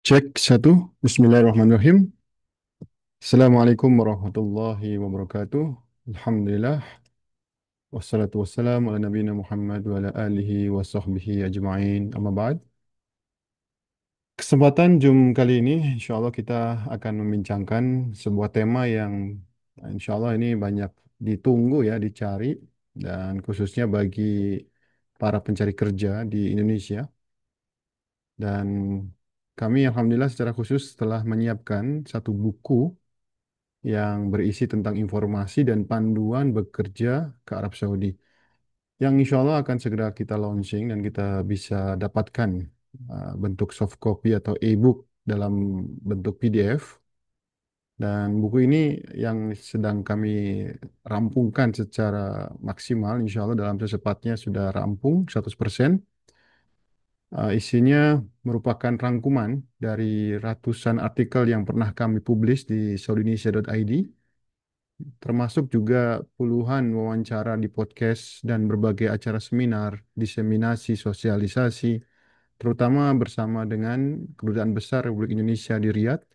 Cek satu. Bismillahirrahmanirrahim. Assalamualaikum warahmatullahi wabarakatuh. Alhamdulillah. Wassalatu wassalamu ala nabiyina Muhammad wa ala alihi wa sahbihi ajma'in. Amma ba'd. Kesempatan Zoom kali ini, insya Allah kita akan membincangkan sebuah tema yang insya Allah ini banyak ditunggu ya, dicari. Dan khususnya bagi para pencari kerja di Indonesia. Dan kami Alhamdulillah secara khusus telah menyiapkan satu buku yang berisi tentang informasi dan panduan bekerja ke Arab Saudi. Yang insya Allah akan segera kita launching dan kita bisa dapatkan bentuk soft copy atau e-book dalam bentuk PDF. Dan buku ini yang sedang kami rampungkan secara maksimal, insya Allah dalam secepatnya sudah rampung 100%. Isinya merupakan rangkuman dari ratusan artikel yang pernah kami publish di saudindonesia.id, termasuk juga puluhan wawancara di podcast dan berbagai acara seminar, diseminasi, sosialisasi, terutama bersama dengan Kedutaan Besar Republik Indonesia di Riyadh,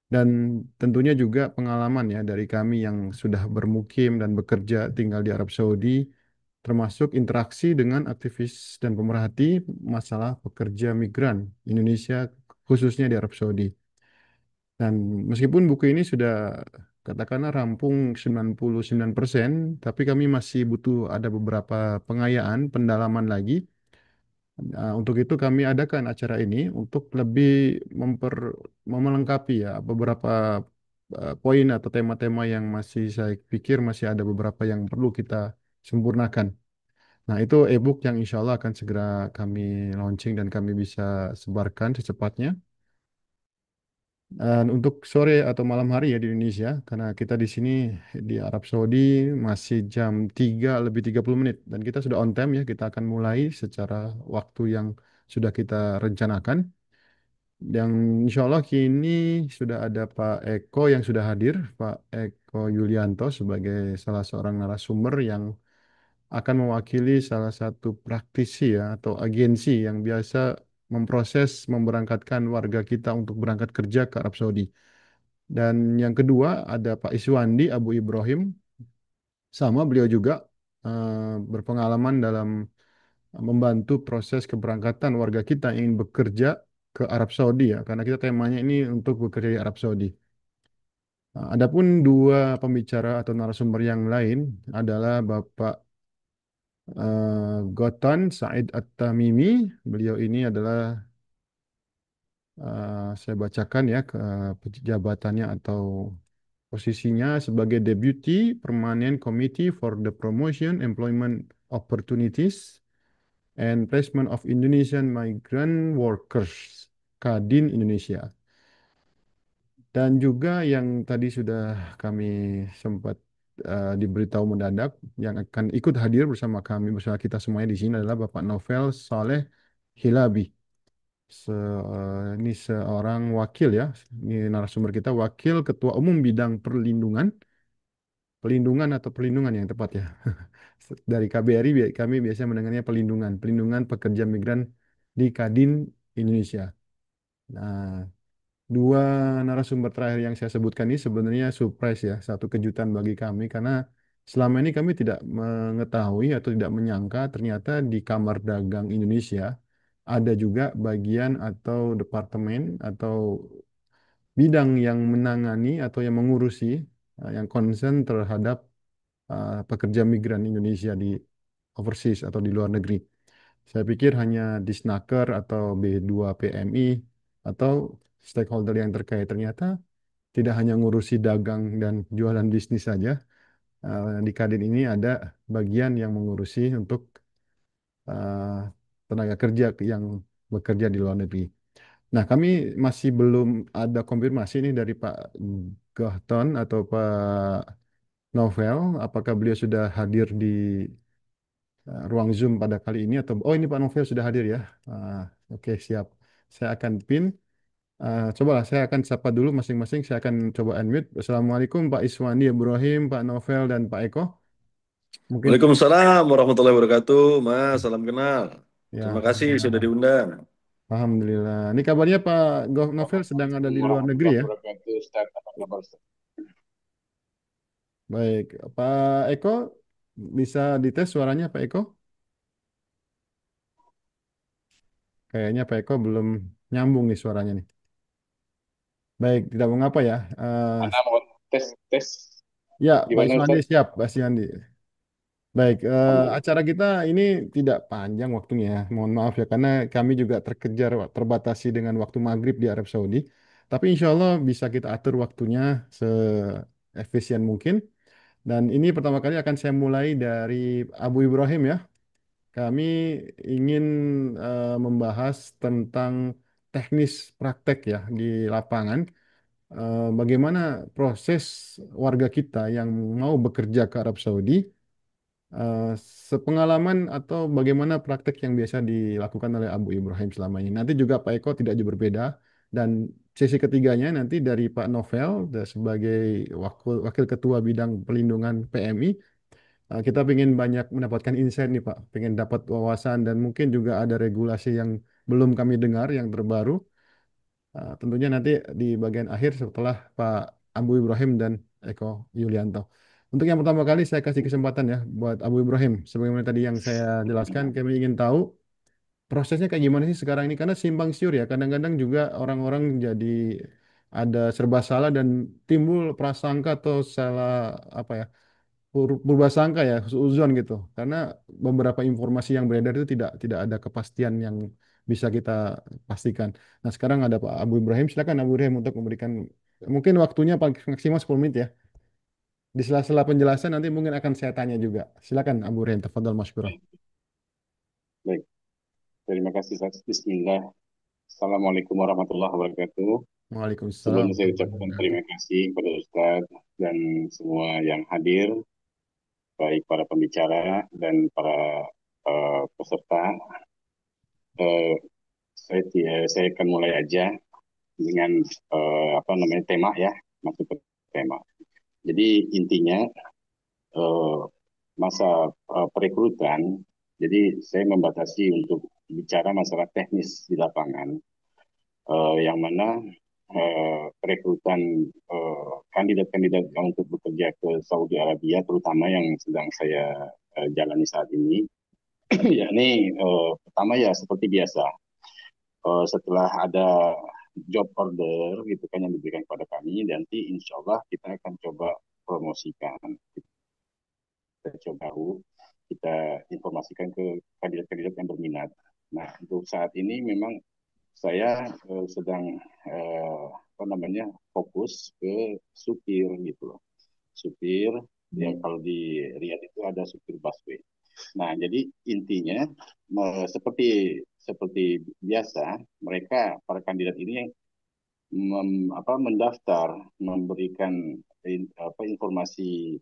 dan tentunya juga pengalaman ya dari kami yang sudah bermukim dan bekerja tinggal di Arab Saudi, termasuk interaksi dengan aktivis dan pemerhati masalah pekerja migran Indonesia, khususnya di Arab Saudi. Dan meskipun buku ini sudah katakanlah rampung 99%, tapi kami masih butuh ada beberapa pengayaan, pendalaman lagi. Nah, untuk itu kami adakan acara ini untuk lebih memper, melengkapi ya beberapa poin atau tema-tema yang masih saya pikir masih ada beberapa yang perlu kita sempurnakan. Nah, itu e-book yang insya Allah akan segera kami launching dan kami bisa sebarkan secepatnya. Dan untuk sore atau malam hari ya di Indonesia, karena kita di sini di Arab Saudi masih jam 3 lebih 30 menit. Dan kita sudah on time ya, kita akan mulai secara waktu yang sudah kita rencanakan. Yang insya Allah kini sudah ada Pak Eko yang sudah hadir, Pak Eko Yulianto sebagai salah seorang narasumber yang akan mewakili salah satu praktisi ya atau agensi yang biasa memproses memberangkatkan warga kita untuk berangkat kerja ke Arab Saudi. Dan yang kedua ada Pak Iswandi Abu Ibrahim, sama beliau juga berpengalaman dalam membantu proses keberangkatan warga kita yang ingin bekerja ke Arab Saudi ya, karena kita temanya ini untuk bekerja di Arab Saudi. Nah, adapun dua pembicara atau narasumber yang lain adalah Bapak Gotan Said At-Tamimi. Beliau ini adalah saya bacakan ya ke jabatannya atau posisinya sebagai Deputy Permanent Committee for the Promotion Employment Opportunities and Placement of Indonesian Migrant Workers, Kadin Indonesia. Dan juga yang tadi sudah kami sempat diberitahu mendadak yang akan ikut hadir bersama kami bersama kita semuanya di sini adalah Bapak Novel Saleh Hilabi. Ini seorang wakil ya, ini narasumber kita, wakil Ketua Umum Bidang Pelindungan atau Perlindungan yang tepat ya. Dari KBRI kami biasanya mendengarnya pelindungan pekerja migran di Kadin Indonesia. Nah, dua narasumber terakhir yang saya sebutkan ini sebenarnya surprise ya, satu kejutan bagi kami karena selama ini kami tidak mengetahui atau tidak menyangka ternyata di Kamar Dagang Indonesia ada juga bagian atau departemen atau bidang yang menangani atau yang mengurusi yang concern terhadap pekerja migran Indonesia di overseas atau di luar negeri. Saya pikir hanya Disnaker atau B2 PMI atau stakeholder yang terkait. Ternyata tidak hanya ngurusi dagang dan jualan bisnis saja. Di Kadin ini ada bagian yang mengurusi untuk uh, tenaga kerja yang bekerja di luar negeri. Nah, kami masih belum ada konfirmasi nih dari Pak Gahton atau Pak Novel, apakah beliau sudah hadir di ruang Zoom pada kali ini atau oh ini Pak Novel sudah hadir ya. Ah, oke, siap. Saya akan pin. Cobalah saya akan sapa dulu masing-masing. Saya akan coba unmute. Assalamualaikum Pak Iswandi Ibrahim, Pak Novel dan Pak Eko. Mungkin Waalaikumsalam warahmatullahi wabarakatuh, Mas. Salam kenal. ya Terima kasih sudah Alhamdulillah. diundang. Alhamdulillah. Ini kabarnya Pak Novel sedang ada Assalamualaikum di luar negeri warahmatullahi ya? wabarakatuh. Ustaz, apa kabar Ustaz? Baik, Pak Eko bisa dites suaranya Pak Eko? Kayaknya Pak Eko belum nyambung nih suaranya nih. Baik, tidak mengapa ya. Mana mau tes tes Ya, Pak gimana Iswandi Ustaz? siap, Pak Iswandi. Baik, Alhamdulillah. acara kita ini tidak panjang waktunya ya. Mohon maaf ya, karena kami juga terkejar, terbatasi dengan waktu maghrib di Arab Saudi. Tapi insya Allah bisa kita atur waktunya seefisien mungkin. Dan ini pertama kali akan saya mulai dari Abu Ibrahim ya. Kami ingin membahas tentang teknis praktek ya di lapangan. Bagaimana proses warga kita yang mau bekerja ke Arab Saudi, eh, sepengalaman atau bagaimana praktek yang biasa dilakukan oleh Abu Ibrahim selama ini. Nanti juga Pak Eko tidak jauh berbeda. Dan sesi ketiganya nanti dari Pak Novel sebagai wakil ketua bidang pelindungan PMI. Kita ingin banyak mendapatkan insight nih Pak, pengen dapat wawasan dan mungkin juga ada regulasi yang belum kami dengar yang terbaru. Tentunya nanti di bagian akhir setelah Pak Abu Ibrahim dan Eko Yulianto. Untuk yang pertama kali saya kasih kesempatan ya buat Abu Ibrahim. Sebagaimana tadi yang saya jelaskan, kami ingin tahu prosesnya kayak gimana sih sekarang ini karena simpang siur ya. Kadang-kadang juga orang-orang jadi ada serba salah dan timbul prasangka atau salah apa ya Purbasangka ya, suudzon gitu. Karena beberapa informasi yang beredar itu tidak ada kepastian yang bisa kita pastikan. Nah, sekarang ada Pak Abu Ibrahim. Silakan Abu Ibrahim untuk memberikan mungkin waktunya paling maksimal 10 menit ya. Di sela-sela penjelasan nanti mungkin akan saya tanya juga. Silakan Abu Ibrahim, tafadhal masykurah. Baik, baik. Terima kasih Ustaz. Bismillah. Assalamualaikum warahmatullahi wabarakatuh. Waalaikumsalam Sebelumnya saya warahmatullahi ucapkan wabarakatuh. terima kasih kepada Ustaz dan semua yang hadir, baik para pembicara dan para peserta. Eh, saya akan mulai aja dengan apa namanya tema ya, masuk ke tema. Jadi intinya eh, masa perekrutan. Jadi saya membatasi untuk bicara masalah teknis di lapangan, yang mana perekrutan kandidat-kandidat untuk bekerja ke Saudi Arabia, terutama yang sedang saya jalani saat ini, yakni pertama ya seperti biasa, setelah ada job order gitu kan yang diberikan kepada kami, nanti insya Allah kita akan coba promosikan, kita coba kita informasikan ke kandidat-kandidat yang berminat. Nah, untuk saat ini memang saya sedang apa namanya fokus ke supir gitu loh. Supir yang kalau di Riyadh itu ada supir busway. Nah, jadi intinya seperti seperti biasa mereka para kandidat ini yang mendaftar, memberikan informasi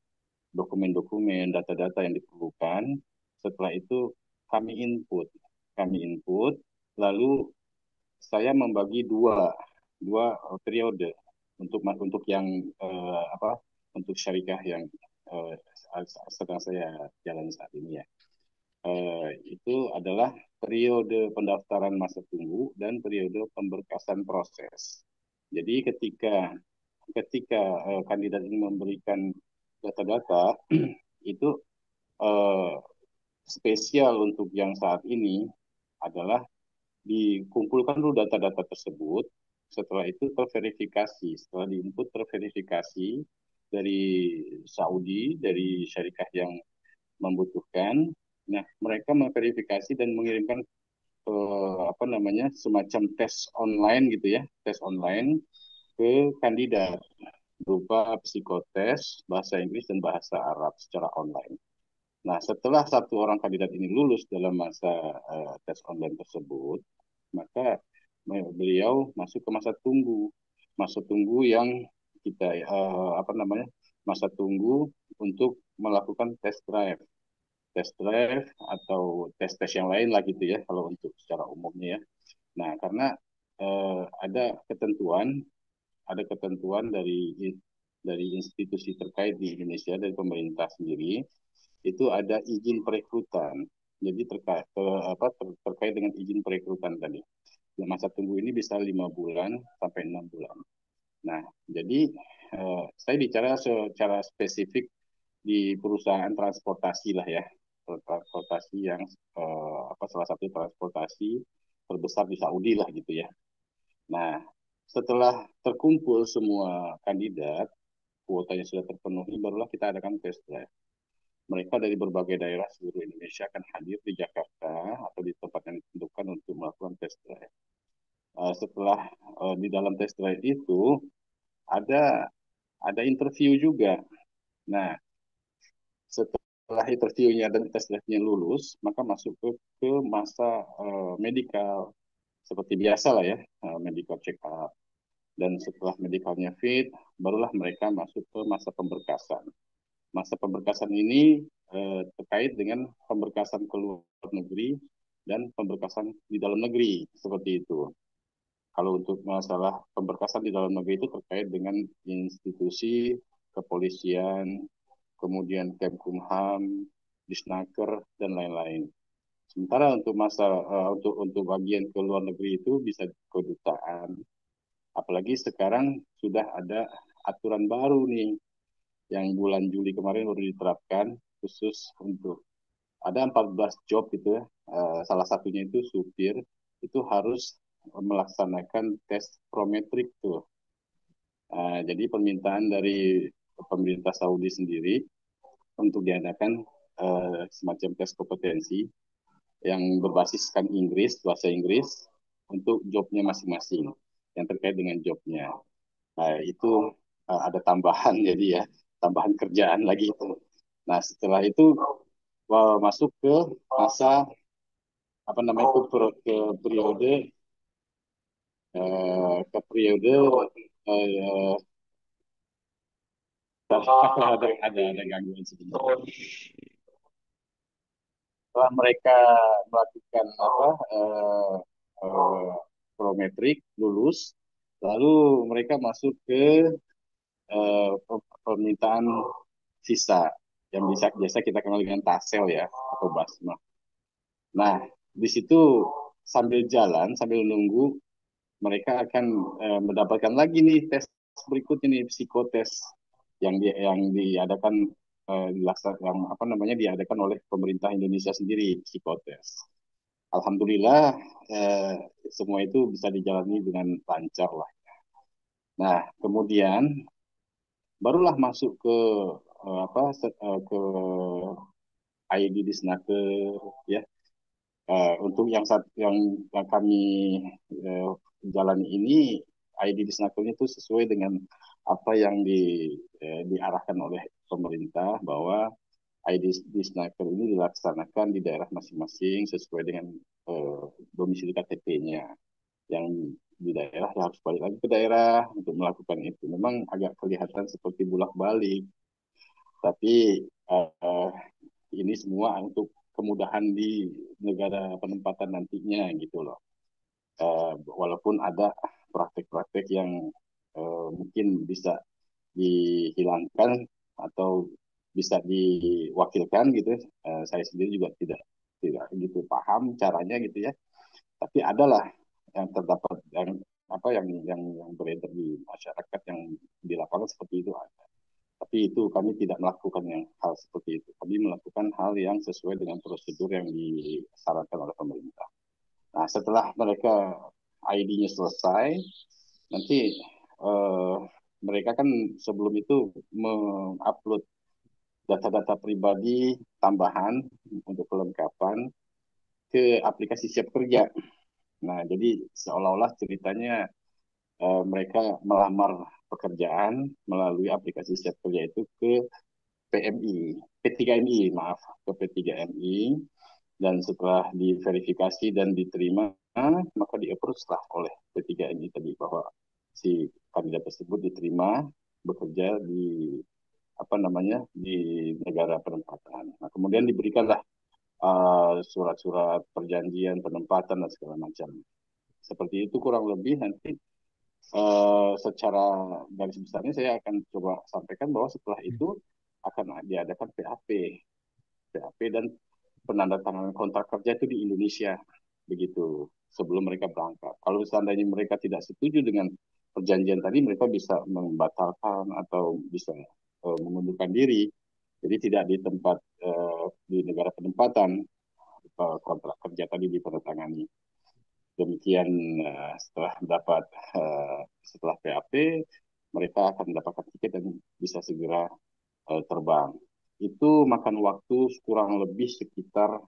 dokumen-dokumen, data-data yang diperlukan. Setelah itu kami input, kami input, lalu saya membagi dua dua periode untuk yang apa untuk syarikat yang eh, sedang saya jalani saat ini ya. Itu adalah periode pendaftaran masa tunggu dan periode pemberkasan proses. Jadi ketika ketika kandidat ini memberikan data-data itu eh, spesial untuk yang saat ini adalah dikumpulkan dulu data-data tersebut, setelah itu terverifikasi, setelah diinput terverifikasi dari Saudi, dari syarikat yang membutuhkan. Nah, mereka memverifikasi dan mengirimkan apa namanya semacam tes online gitu ya, tes online ke kandidat berupa psikotes, bahasa Inggris dan bahasa Arab secara online. Nah, setelah satu orang kandidat ini lulus dalam masa tes online tersebut, maka beliau masuk ke masa tunggu yang kita apa namanya masa tunggu untuk melakukan test drive atau tes-tes yang lain lah gitu ya kalau untuk secara umumnya ya. Nah, karena ada ketentuan dari institusi terkait di Indonesia dari pemerintah sendiri itu ada izin perekrutan. Jadi terkait dengan izin perekrutan tadi. masa tunggu ini bisa 5 bulan sampai 6 bulan. Nah, jadi saya bicara secara spesifik di perusahaan transportasi lah ya, transportasi yang salah satu transportasi terbesar di Saudi lah gitu ya. Nah, setelah terkumpul semua kandidat, kuotanya sudah terpenuhi, barulah kita adakan tes drive. Mereka dari berbagai daerah seluruh Indonesia akan hadir di Jakarta atau di tempat yang ditentukan untuk melakukan tes drive. Setelah di dalam tes drive itu ada ada interview juga. Nah, setelah interviewnya dan tes drive-nya lulus, maka masuk ke masa medical seperti biasa lah ya, medical check up. Dan setelah medicalnya fit, barulah mereka masuk ke masa pemberkasan. Masa pemberkasan ini terkait dengan pemberkasan ke luar negeri dan pemberkasan di dalam negeri, seperti itu. Kalau untuk masalah pemberkasan di dalam negeri itu terkait dengan institusi kepolisian, kemudian Kemkumham, Disnaker, dan lain-lain. Sementara untuk untuk bagian ke luar negeri itu bisa kedutaan. Apalagi sekarang sudah ada aturan baru nih yang bulan Juli kemarin baru diterapkan khusus untuk ada 14 job gitu ya. Salah satunya itu supir itu harus melaksanakan tes prometrik tuh. Jadi permintaan dari pemerintah Saudi sendiri untuk diadakan semacam tes kompetensi yang berbasiskan Inggris, bahasa Inggris untuk jobnya masing-masing yang terkait dengan jobnya. Nah, itu ada tambahan jadi ya, tambahan kerjaan lagi itu. Nah, setelah itu masuk ke masa apa namanya itu ke periode eh, ada gangguan sebentar. Setelah mereka melakukan eh, prometrik lulus, lalu mereka masuk ke permintaan sisa yang bisa biasa kita kenal dengan tasel ya atau basma. Nah, di situ sambil jalan, sambil nunggu, mereka akan mendapatkan lagi nih tes berikutnya nih psikotes yang diadakan yang apa namanya diadakan oleh pemerintah Indonesia sendiri psikotes. Alhamdulillah semua itu bisa dijalani dengan lancar lah. Nah, kemudian barulah masuk ke ke ID di Snaker ya. Untuk yang kami uh, jalani ini ID di Snakernya itu sesuai dengan apa yang diarahkan oleh pemerintah bahwa ID di Snaker ini dilaksanakan di daerah masing-masing sesuai dengan domisili KTP-nya. Yang di daerah ya harus balik lagi ke daerah untuk melakukan itu. Memang agak kelihatan seperti bulak-balik, tapi ini semua untuk kemudahan di negara penempatan nantinya gitu loh. Walaupun ada praktek-praktek yang mungkin bisa dihilangkan atau bisa diwakilkan gitu, saya sendiri juga tidak tidak gitu paham caranya gitu ya. Tapi adalah yang terdapat yang beredar di masyarakat yang di lapangan seperti itu ada. Tapi itu kami tidak melakukan yang hal seperti itu. Kami melakukan hal yang sesuai dengan prosedur yang disarankan oleh pemerintah. Nah, setelah mereka ID-nya selesai, nanti eh, mereka kan sebelum itu mengupload data-data pribadi tambahan untuk kelengkapan ke aplikasi Siap Kerja. Nah, jadi seolah-olah ceritanya mereka melamar pekerjaan melalui aplikasi Siap Kerja itu ke PMI, P3MI, maaf, ke P3MI, dan setelah diverifikasi dan diterima, maka di-approve lah oleh P3MI tadi bahwa si kandidat tersebut diterima bekerja di apa namanya di negara penempatan. Nah, kemudian diberikanlah surat-surat perjanjian penempatan dan segala macam. Seperti itu kurang lebih nanti secara garis besarnya saya akan coba sampaikan bahwa setelah itu akan diadakan PAP dan penandatanganan kontrak kerja itu di Indonesia begitu. sebelum mereka berangkat. Kalau seandainya mereka tidak setuju dengan perjanjian tadi, mereka bisa membatalkan atau bisa mengundurkan diri. Jadi tidak di tempat di negara penempatan kontrak kerja tadi ditandatangani. Demikian setelah mendapat setelah PAP, mereka akan mendapatkan tiket dan bisa segera terbang. Itu makan waktu kurang lebih sekitar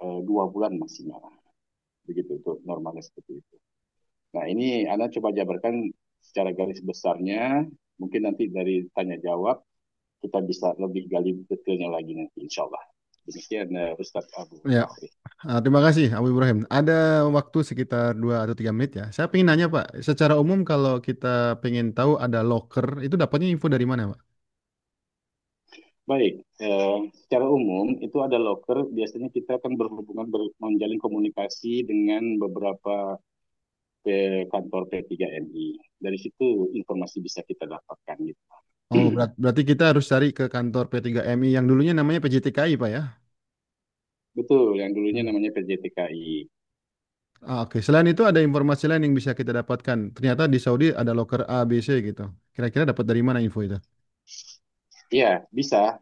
2 bulan maksimal. Begitu itu normalnya seperti itu. Nah ini Anda coba jabarkan secara garis besarnya. Mungkin nanti dari tanya jawab kita bisa lebih gali detailnya lagi nanti insya Allah. Demikian Ustadz Abu Ya, Bakri. terima kasih Abu Ibrahim. Ada waktu sekitar 2 atau 3 menit ya. Saya pengen nanya Pak, secara umum kalau kita pengen tahu ada locker, itu dapatnya info dari mana Pak? Baik, secara umum itu ada loker. Biasanya kita akan berhubungan menjalin komunikasi dengan beberapa kantor P3MI. Dari situ informasi bisa kita dapatkan gitu. Oh, berarti kita harus cari ke kantor P3MI yang dulunya namanya PJTKI Pak ya? Betul, yang dulunya Hmm. namanya PJTKI. Oke. Selain itu ada informasi lain yang bisa kita dapatkan. Ternyata di Saudi ada locker A, B, C gitu. Kira-kira dapat dari mana info itu? Iya, bisa.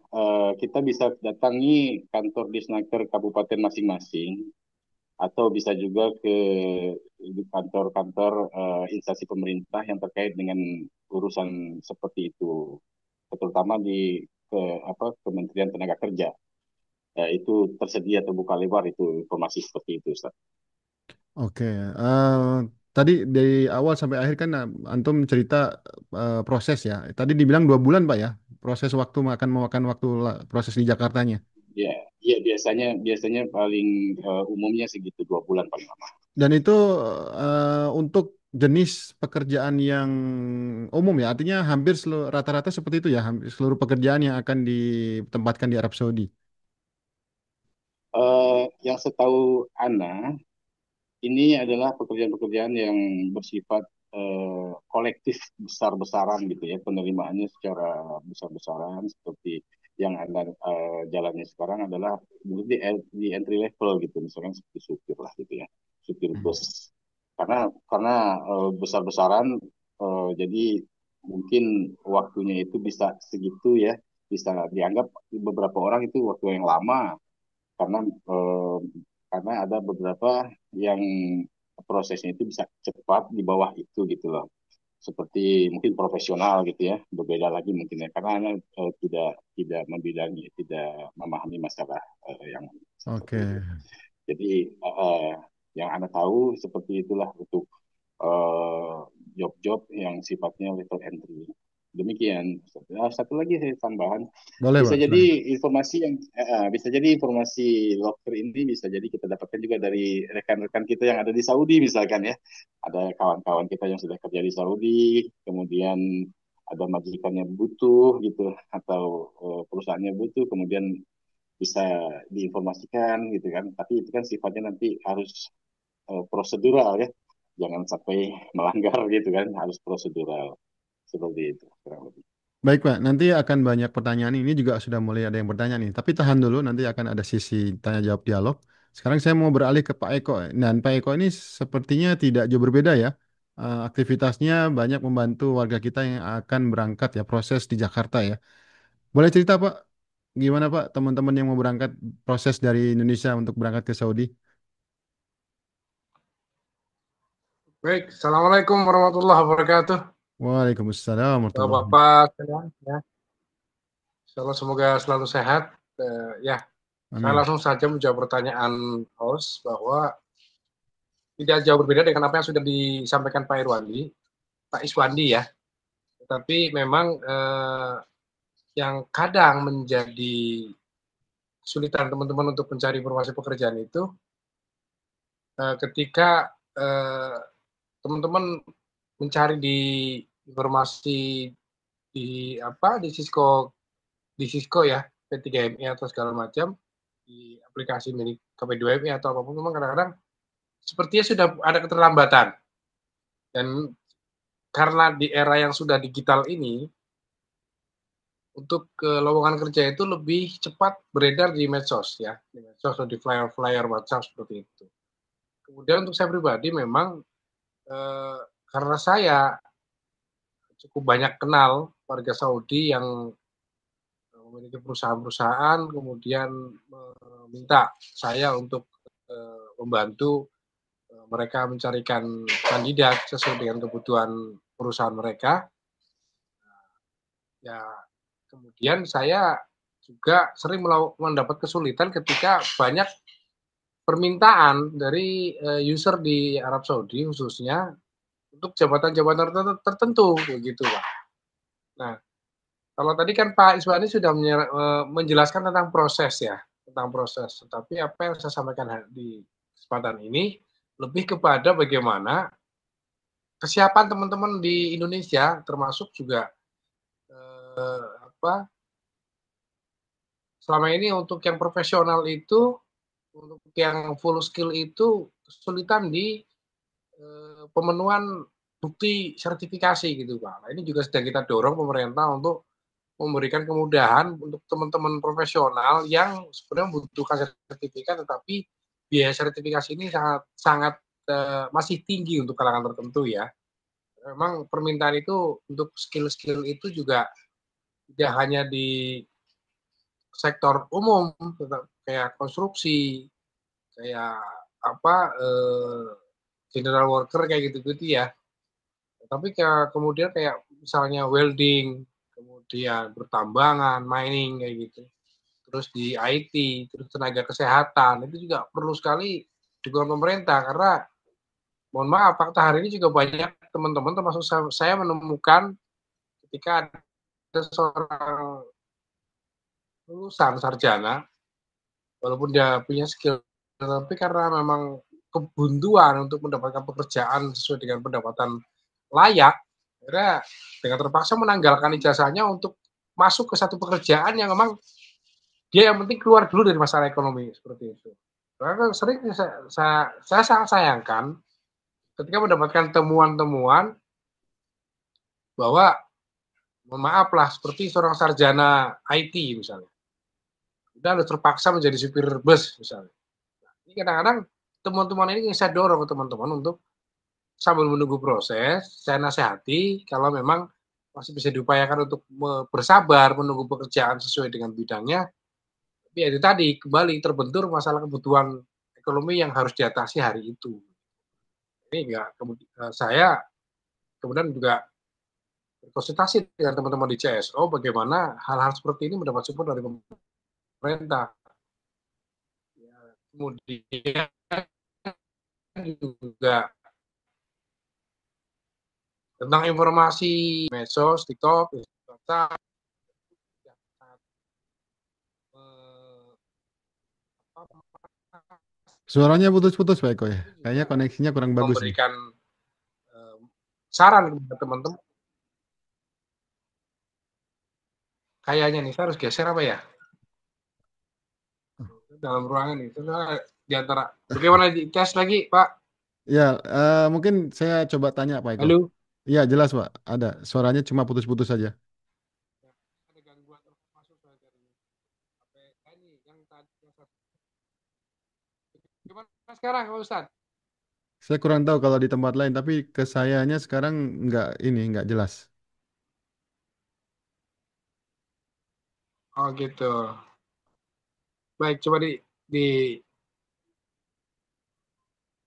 Kita bisa datangi kantor Disnaker kabupaten masing-masing, atau bisa juga ke kantor-kantor instansi pemerintah yang terkait dengan urusan seperti itu, terutama di Kementerian Tenaga Kerja. Itu tersedia terbuka lebar itu informasi seperti itu, Ustaz. Oke. Tadi dari awal sampai akhir kan Antum cerita proses ya. Tadi dibilang 2 bulan Pak ya. Proses waktu akan memakan waktu proses di Jakartanya. Ya, ya biasanya biasanya paling umumnya segitu 2 bulan paling lama. Dan itu untuk jenis pekerjaan yang umum ya. Artinya hampir rata-rata seperti itu ya. Hampir seluruh pekerjaan yang akan ditempatkan di Arab Saudi. Yang setahu Ana, ini adalah pekerjaan-pekerjaan yang bersifat kolektif besar-besaran gitu ya, penerimaannya secara besar-besaran seperti yang Anda jalannya sekarang adalah dulu di entry level gitu, misalkan seperti supir lah gitu ya, supir Hmm. bus. Karena besar-besaran, jadi mungkin waktunya itu bisa segitu ya, bisa dianggap beberapa orang itu waktu yang lama karena eh, karena ada beberapa yang prosesnya itu bisa cepat di bawah itu gitu loh, seperti mungkin profesional gitu ya, berbeda lagi mungkin ya karena Anda tidak membidangi, tidak memahami masalah yang seperti itu. Oke. Jadi yang Anda tahu seperti itulah untuk eh, job-job yang sifatnya level entry. Demikian. Nah, satu lagi saya tambahan, Boleh bisa Pak, jadi silahkan. bisa jadi informasi locker ini bisa jadi kita dapatkan juga dari rekan-rekan kita yang ada di Saudi misalkan ya. Ada kawan-kawan kita yang sudah kerja di Saudi, kemudian ada majikannya butuh gitu atau perusahaannya butuh, kemudian bisa diinformasikan gitu kan. Tapi itu kan sifatnya nanti harus prosedural ya, jangan sampai melanggar gitu kan, harus prosedural seperti itu kurang lebih. Baik Pak, nanti akan banyak pertanyaan. Ini juga sudah mulai ada yang bertanya nih. Tapi tahan dulu, nanti akan ada sisi tanya jawab dialog. Sekarang saya mau beralih ke Pak Eko. Dan Pak Eko ini sepertinya tidak jauh berbeda ya. Aktivitasnya banyak membantu warga kita yang akan berangkat ya, proses di Jakarta ya. Boleh cerita Pak, gimana Pak teman-teman yang mau berangkat proses dari Indonesia untuk berangkat ke Saudi? Baik, Assalamualaikum warahmatullahi wabarakatuh. Waalaikumsalam warahmatullahi wabarakatuh. Bapak-bapak sekalian, ya. Insyaallah semoga selalu sehat. Ya, saya Amin. langsung saja menjawab pertanyaan host bahwa tidak jauh berbeda dengan apa yang sudah disampaikan Pak Irwandi, Pak Iswandi ya. Tetapi memang yang kadang menjadi kesulitan teman-teman untuk mencari informasi pekerjaan itu ketika teman-teman mencari di informasi di Cisco ya, P3MI atau segala macam di aplikasi milik KP2MI atau apapun, memang kadang-kadang sepertinya sudah ada keterlambatan. Dan karena di era yang sudah digital ini, untuk lowongan kerja itu lebih cepat beredar di medsos ya, di medsos atau di flyer-flyer WhatsApp seperti itu. Kemudian untuk saya pribadi memang karena saya cukup banyak kenal warga Saudi yang memiliki perusahaan-perusahaan, kemudian meminta saya untuk membantu mereka mencarikan kandidat sesuai dengan kebutuhan perusahaan mereka. Ya, kemudian saya juga sering mendapat kesulitan ketika banyak permintaan dari user di Arab Saudi khususnya untuk jabatan-jabatan tertentu begitu, Pak. Nah, kalau tadi kan Pak Iswani sudah menjelaskan tentang proses ya, tentang proses. Tetapi apa yang saya sampaikan di kesempatan ini lebih kepada bagaimana kesiapan teman-teman di Indonesia, termasuk juga selama ini untuk yang profesional itu, untuk yang full skill itu kesulitan di pemenuhan bukti sertifikasi gitu Pak. Nah, ini juga sedang kita dorong pemerintah untuk memberikan kemudahan untuk teman-teman profesional yang sebenarnya membutuhkan sertifikat, tetapi biaya sertifikasi ini sangat masih tinggi untuk kalangan tertentu ya. Memang permintaan itu untuk skill-skill itu juga tidak hanya di sektor umum, kayak konstruksi, kayak general worker kayak gitu-gitu ya. Tapi kemudian kayak misalnya welding, kemudian pertambangan, mining kayak gitu. Terus di IT, terus tenaga kesehatan, itu juga perlu sekali dukungan pemerintah karena mohon maaf fakta hari ini juga banyak teman-teman termasuk saya menemukan ketika ada seorang lulusan sarjana walaupun dia punya skill tapi karena memang kebuntuan untuk mendapatkan pekerjaan sesuai dengan pendapatan layak, akhirnya dengan terpaksa menanggalkan ijazahnya untuk masuk ke satu pekerjaan yang memang dia yang penting keluar dulu dari masalah ekonomi seperti itu. Karena sering saya sangat sayangkan ketika mendapatkan temuan-temuan bahwa mohon maaf lah seperti seorang sarjana IT misalnya, udah harus terpaksa menjadi supir bus misalnya. Nah, ini kadang-kadang teman-teman ini saya dorong ke teman-teman untuk sambil menunggu proses, saya nasihati kalau memang masih bisa diupayakan untuk bersabar menunggu pekerjaan sesuai dengan bidangnya. Tapi ya itu tadi kembali terbentur masalah kebutuhan ekonomi yang harus diatasi hari itu. Ini enggak saya kemudian juga berkonsultasi dengan teman-teman di CSO bagaimana hal-hal seperti ini mendapat support dari pemerintah. Ya, kemudian juga tentang informasi medsos, TikTok, WhatsApp, Suaranya putus-putus Pak Eko ya. Kayaknya koneksinya kurang bagus nih. memberikan saran kepada teman-teman. Kayaknya nih, saya harus geser apa ya? Dalam ruangan nih, di antara. Bagaimana di tes lagi, Pak? Ya, mungkin saya coba tanya Pak Eko. Halo? Iya jelas Pak, ada. Suaranya cuma putus-putus saja. Ada gangguan masuk dari HP ini yang tadi. Gimana sekarang, Pak Ustadz? Saya kurang tahu kalau di tempat lain, tapi ke sayanya sekarang nggak jelas. Oh gitu. Baik, coba di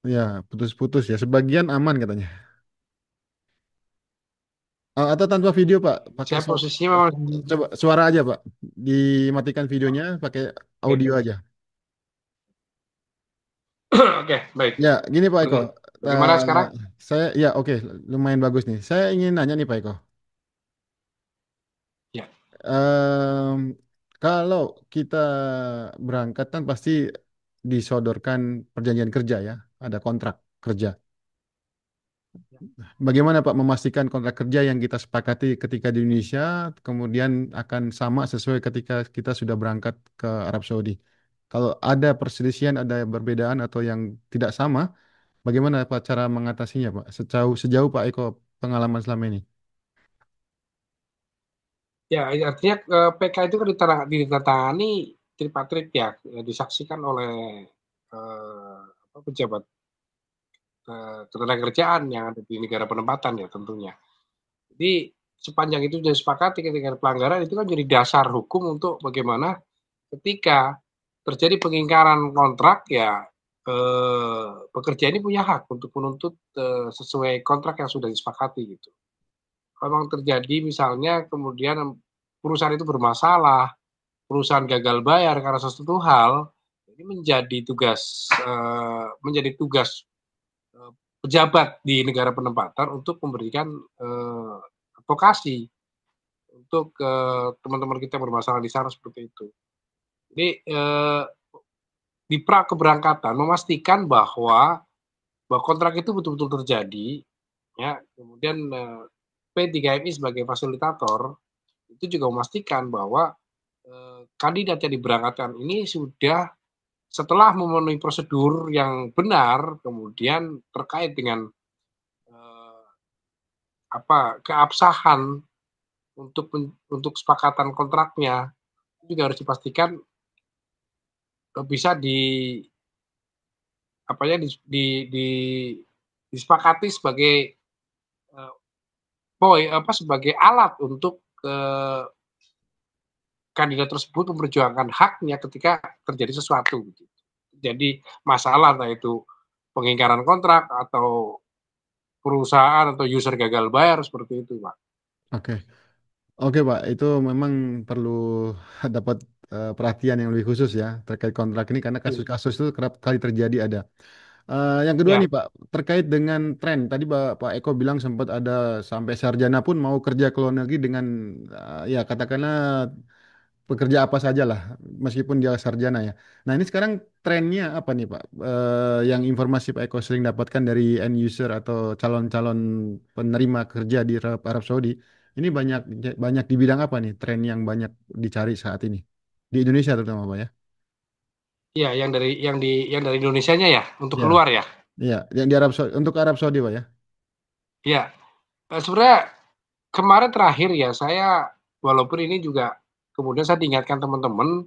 Ya, putus-putus ya. Sebagian aman katanya. Atau tanpa video Pak, pakai saya posisinya memang coba suara aja Pak. Dimatikan videonya, pakai audio oke. aja. Oke, baik. Ya, gini Pak Eko. Bagaimana sekarang? Ya oke, lumayan bagus nih. Saya ingin nanya nih Pak Eko. Ya. Em, Kalau kita berangkat kan pasti disodorkan perjanjian kerja ya, ada kontrak kerja. Bagaimana Pak memastikan kontrak kerja yang kita sepakati ketika di Indonesia kemudian akan sama sesuai ketika kita sudah berangkat ke Arab Saudi? Kalau ada perselisihan, ada perbedaan atau yang tidak sama, bagaimana Pak cara mengatasinya Pak? Sejauh Pak Eko pengalaman selama ini. Ya, artinya PK itu kan ditandatangani tripartit ya, disaksikan oleh pejabat ketenagakerjaan yang ada di negara penempatan ya tentunya. Jadi sepanjang itu sudah disepakati ketika ada pelanggaran itu kan jadi dasar hukum untuk bagaimana ketika terjadi pengingkaran kontrak ya pekerja ini punya hak untuk menuntut sesuai kontrak yang sudah disepakati gitu. Kalau memang terjadi misalnya kemudian perusahaan itu bermasalah, perusahaan gagal bayar karena sesuatu hal, ini menjadi tugas pejabat di negara penempatan untuk memberikan advokasi untuk teman-teman kita yang bermasalah di sana seperti itu. Jadi di pra keberangkatan memastikan bahwa kontrak itu betul-betul terjadi, ya. Kemudian P3MI sebagai fasilitator itu juga memastikan bahwa kandidat yang diberangkatkan ini sudah setelah memenuhi prosedur yang benar, kemudian terkait dengan keabsahan untuk kesepakatan kontraknya itu juga harus dipastikan bisa disepakati sebagai sebagai alat untuk kandidat tersebut memperjuangkan haknya ketika terjadi sesuatu. Jadi masalah entah itu pengingkaran kontrak atau perusahaan atau user gagal bayar seperti itu, Pak. Oke. Oke, Pak, itu memang perlu dapat perhatian yang lebih khusus ya terkait kontrak ini karena kasus-kasus itu kerap kali terjadi ada. Yang kedua Ya, nih Pak, terkait dengan tren. Tadi Pak Eko bilang sempat ada sampai sarjana pun mau kerja ke luar negeri dengan ya katakanlah pekerja apa saja lah, meskipun dia sarjana ya. Nah ini sekarang trennya apa nih Pak? Yang informasi Pak Eko sering dapatkan dari end user atau calon-calon penerima kerja di Arab Saudi, ini banyak banyak di bidang apa nih? Tren yang banyak dicari saat ini di Indonesia terutama Pak ya? iya yang dari Indonesianya ya untuk Ya, keluar ya. iya. Yang di Arab Saudi untuk Arab Saudi Pak ya? Iya, sebenarnya kemarin terakhir ya saya walaupun ini juga kemudian saya diingatkan teman-teman.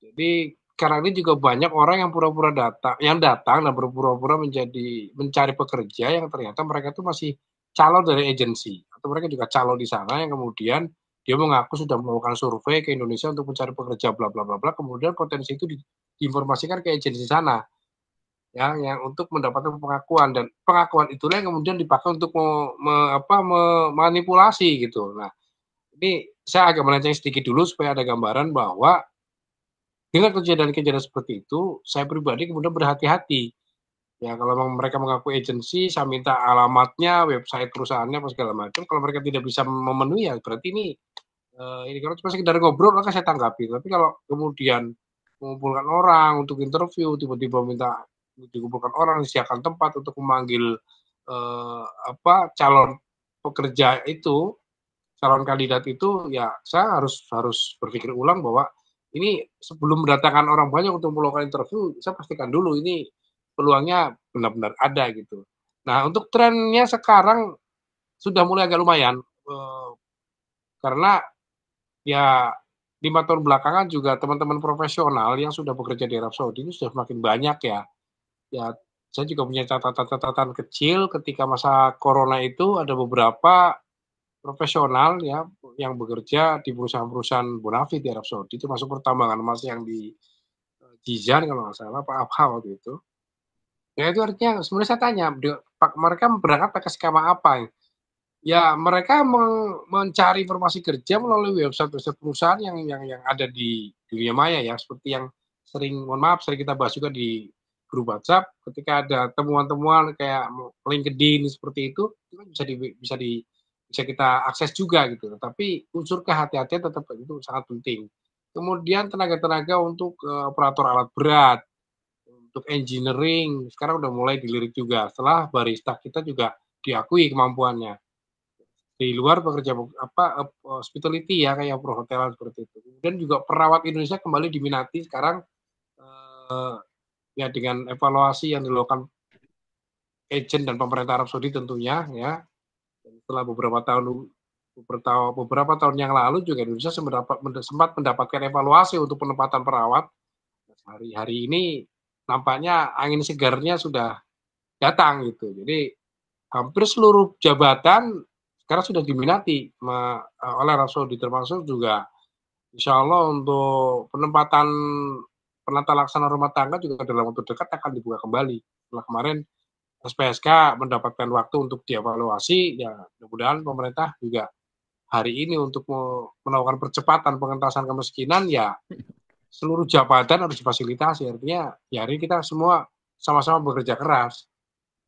Jadi sekarang ini juga banyak orang yang pura-pura datang dan berpura-pura mencari pekerja yang ternyata mereka itu masih calon dari agensi atau mereka juga calon di sana yang kemudian dia mengaku sudah melakukan survei ke Indonesia untuk mencari pekerja bla bla bla bla kemudian potensi itu diinformasikan ke agensi sana yang untuk mendapatkan pengakuan dan pengakuan itulah yang kemudian dipakai untuk memanipulasi gitu. Nah, ini saya agak melenceng sedikit dulu supaya ada gambaran bahwa dengan kejadian-kejadian seperti itu, saya pribadi kemudian berhati-hati. Ya, kalau mereka mengaku agensi, saya minta alamatnya, website perusahaannya, apa segala macam. Kalau mereka tidak bisa memenuhi, ya berarti ini kalau cuma sekedar ngobrol, maka saya tanggapi. Tapi kalau kemudian mengumpulkan orang untuk interview, tiba-tiba minta dikumpulkan orang, disiapkan tempat untuk memanggil calon pekerja itu, calon kandidat itu, ya saya harus berpikir ulang bahwa ini sebelum mendatangkan orang banyak untuk melakukan interview, saya pastikan dulu ini peluangnya benar-benar ada gitu. Nah, untuk trennya sekarang sudah mulai agak lumayan, karena ya 5 tahun belakangan juga teman-teman profesional yang sudah bekerja di Arab Saudi ini sudah semakin banyak ya. Ya, saya juga punya catatan-catatan kecil ketika masa corona itu ada beberapa profesional ya yang bekerja di perusahaan-perusahaan bonafit di Arab Saudi itu masuk pertambangan emas yang di Jizan kalau nggak salah Pak Abha waktu itu. Ya itu artinya sebenarnya saya tanya, mereka berangkat pakai skema apa? Ya mereka mencari informasi kerja melalui website perusahaan yang ada di dunia maya ya, seperti yang sering kita bahas juga di grup WhatsApp ketika ada temuan-temuan kayak LinkedIn seperti itu kan bisa kita akses juga gitu. Tapi unsur kehati-hatian tetap itu sangat penting. Kemudian tenaga-tenaga untuk operator alat berat, untuk engineering sekarang udah mulai dilirik juga. Setelah barista kita juga diakui kemampuannya di luar pekerja hospitality ya kayak perhotelan seperti itu. Kemudian juga perawat Indonesia kembali diminati sekarang ya dengan evaluasi yang dilakukan agent dan pemerintah Arab Saudi tentunya ya. Setelah beberapa tahun yang lalu juga Indonesia sempat mendapatkan evaluasi untuk penempatan perawat. Hari ini nampaknya angin segarnya sudah datang gitu. Jadi hampir seluruh jabatan sekarang sudah diminati oleh Arab Saudi, termasuk juga insya Allah untuk penempatan penata laksana rumah tangga juga dalam waktu dekat akan dibuka kembali. Setelah kemarin SPSK mendapatkan waktu untuk dievaluasi, ya mudah-mudahan pemerintah juga hari ini untuk melakukan percepatan pengentasan kemiskinan, ya seluruh jabatan harus difasilitasi. Artinya ya hari ini kita semua sama-sama bekerja keras.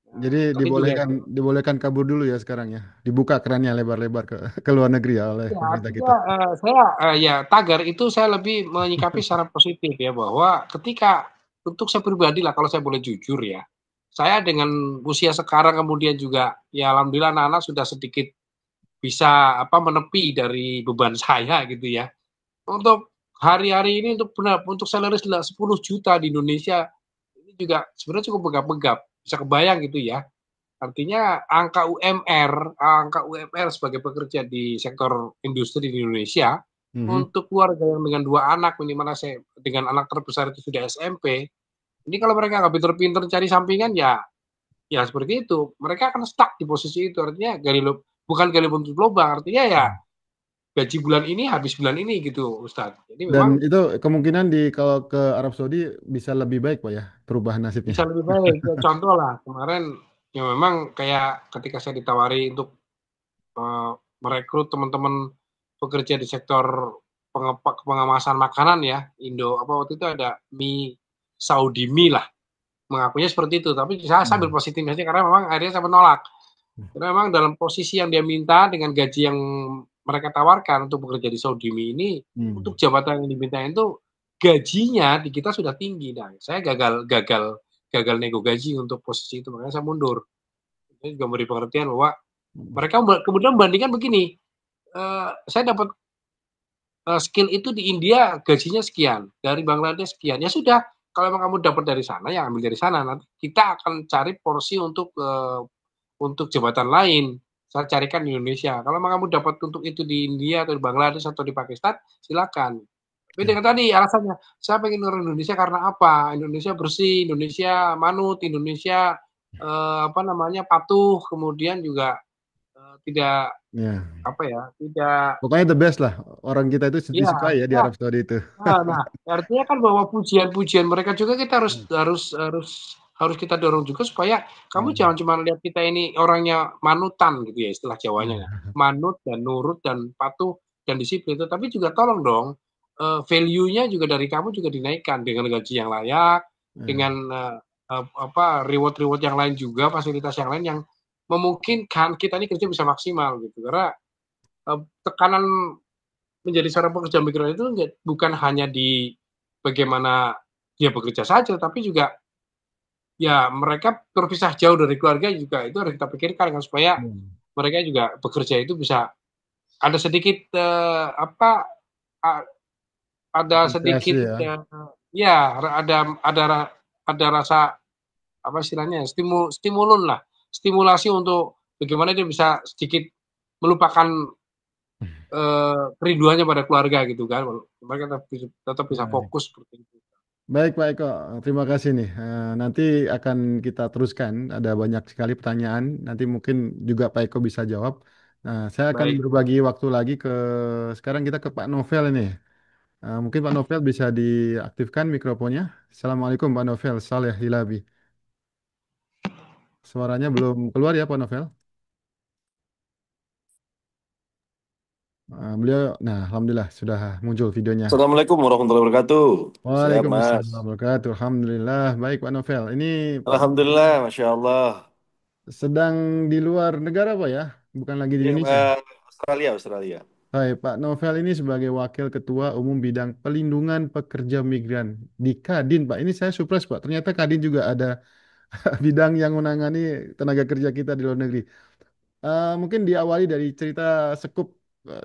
Nah, Jadi tadi juga dibolehkan kabur dulu ya sekarang ya. Dibuka kerannya lebar-lebar ke luar negeri ya oleh ya, pemerintah artinya kita. saya ya tagar itu saya lebih menyikapi secara positif ya, bahwa ketika untuk saya pribadi lah, kalau saya boleh jujur ya, saya dengan usia sekarang kemudian juga ya alhamdulillah anak-anak sudah sedikit bisa menepi dari beban saya gitu ya. Untuk hari-hari ini untuk benar untuk salaris 10 juta di Indonesia ini juga sebenarnya cukup begap-begap. Bisa kebayang gitu ya. Artinya angka UMR sebagai pekerja di sektor industri di Indonesia Mhm. untuk keluarga yang dengan 2 anak, minimal saya dengan anak terbesar itu sudah SMP. Ini kalau mereka nggak pinter-pinter cari sampingan, ya ya seperti itu. Mereka akan stuck di posisi itu. Artinya bukan gali untuk lubang, artinya ya gaji bulan ini habis bulan ini gitu, Ustadz. Jadi Dan memang itu kemungkinan kalau ke Arab Saudi bisa lebih baik Pak ya perubahan nasibnya. bisa lebih baik. Ya, contoh lah kemarin ya memang kayak ketika saya ditawari untuk eh, merekrut teman-teman pekerja di sektor pengemasan makanan ya, Indo apa waktu itu ada mie Saudi mie lah, mengakunya seperti itu. Tapi saya sambil Hmm. positif aja karena memang akhirnya saya menolak. Karena memang dalam posisi yang dia minta dengan gaji yang mereka tawarkan untuk bekerja di Saudi ini, untuk Hmm. jabatan yang diminta itu gajinya di kita sudah tinggi. Nah, saya gagal gagal gagal nego gaji untuk posisi itu, makanya saya mundur. Ini juga memberi pengertian bahwa mereka kemudian membandingkan begini, saya dapat skill itu di India gajinya sekian, dari Bangladesh sekian. Ya sudah, kalau memang kamu dapat dari sana, ya ambil dari sana. Nanti kita akan cari porsi untuk jabatan lain. Saya carikan di Indonesia. Kalau memang kamu dapat untuk itu di India atau di Bangladesh atau di Pakistan, silakan. Tapi Ya. dengan tadi alasannya, saya pengen orang Indonesia karena apa? Indonesia bersih, Indonesia manut, Indonesia patuh, kemudian juga tidak Ya. tidak Pokoknya the best lah. Orang kita itu ya disukai ya di artinya Arab Saudi itu. nah, artinya kan bahwa pujian-pujian mereka juga kita harus Hmm. harus harus harus kita dorong juga supaya kamu Ya. jangan cuma lihat kita ini orangnya manutan gitu ya istilah Jawanya ya. Ya. Manut dan nurut dan patuh dan disiplin, tapi juga tolong dong value-nya juga dari kamu juga dinaikkan dengan gaji yang layak, Ya. dengan reward-reward yang lain juga, fasilitas yang lain yang memungkinkan kita ini kerja bisa maksimal gitu. Karena tekanan menjadi seorang pekerja migran itu bukan hanya di bagaimana dia bekerja saja, tapi juga ya mereka terpisah jauh dari keluarga juga itu harus kita pikirkan kan supaya Hmm. mereka juga bekerja itu bisa ada sedikit ada Apresiasi sedikit ya. ya ada rasa apa istilahnya stimulun lah, stimulasi untuk bagaimana dia bisa sedikit melupakan kerinduannya pada keluarga gitu kan, mereka tetap bisa Baik. fokus seperti itu. Baik, Pak Eko, terima kasih nih. Nanti akan kita teruskan. Ada banyak sekali pertanyaan. Nanti mungkin juga Pak Eko bisa jawab. Nah, saya akan Baik, berbagi waktu lagi sekarang kita ke Pak Novel ini. Mungkin Pak Novel bisa diaktifkan mikrofonnya. Assalamualaikum Pak Novel, Saleh Hilabi. Suaranya belum keluar ya Pak Novel. Nah, Alhamdulillah sudah muncul videonya. Assalamualaikum warahmatullahi wabarakatuh. Siap, Waalaikumsalam Mas. warahmatullahi wabarakatuh. Alhamdulillah. Baik Pak Novel. Ini Pak Novel Alhamdulillah, Masya Allah. sedang di luar negara Pak ya? Bukan lagi di Ya, Indonesia. Australia, Australia. Hai, Pak Novel ini sebagai Wakil Ketua Umum Bidang Pelindungan Pekerja Migran di Kadin, Pak. Ini saya surprise, Pak. Ternyata Kadin juga ada bidang yang menangani tenaga kerja kita di luar negeri. Mungkin diawali dari cerita sekup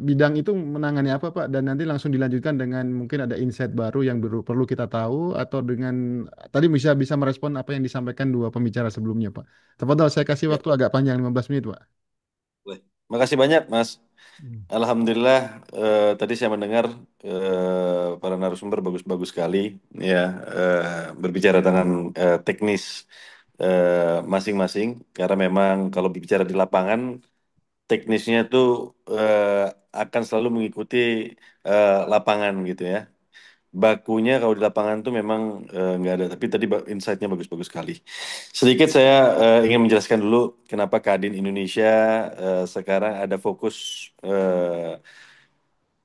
bidang itu menangani apa, Pak? Dan nanti langsung dilanjutkan dengan mungkin ada insight baru yang perlu kita tahu atau dengan tadi bisa bisa merespon apa yang disampaikan dua pembicara sebelumnya, Pak. Tafadhol, saya kasih Ya, waktu agak panjang 15 menit, Pak. boleh. Makasih banyak, Mas. Hmm. Alhamdulillah, tadi saya mendengar para narasumber bagus-bagus sekali, ya, berbicara tentang teknis masing-masing karena memang kalau bicara di lapangan teknisnya itu akan selalu mengikuti lapangan gitu ya. Bakunya kalau di lapangan tuh memang nggak ada, tapi tadi insight-nya bagus-bagus sekali. Sedikit saya ingin menjelaskan dulu kenapa Kadin Indonesia sekarang ada fokus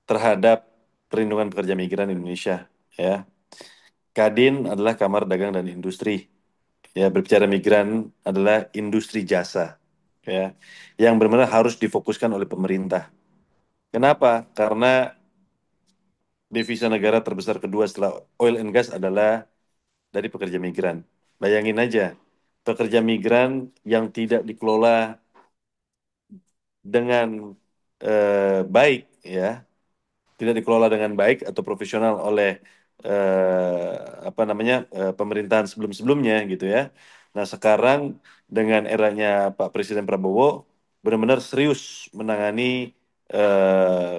terhadap perlindungan pekerja migran Indonesia. Ya, Kadin adalah Kamar Dagang dan Industri. Ya, berbicara migran adalah industri jasa. Ya, yang benar-benar harus difokuskan oleh pemerintah. Kenapa? Karena devisa negara terbesar kedua setelah oil and gas adalah dari pekerja migran. Bayangin aja, pekerja migran yang tidak dikelola dengan baik, ya, tidak dikelola dengan baik atau profesional oleh apa namanya pemerintahan sebelum-sebelumnya gitu ya. Nah sekarang dengan eranya Pak Presiden Prabowo benar-benar serius menangani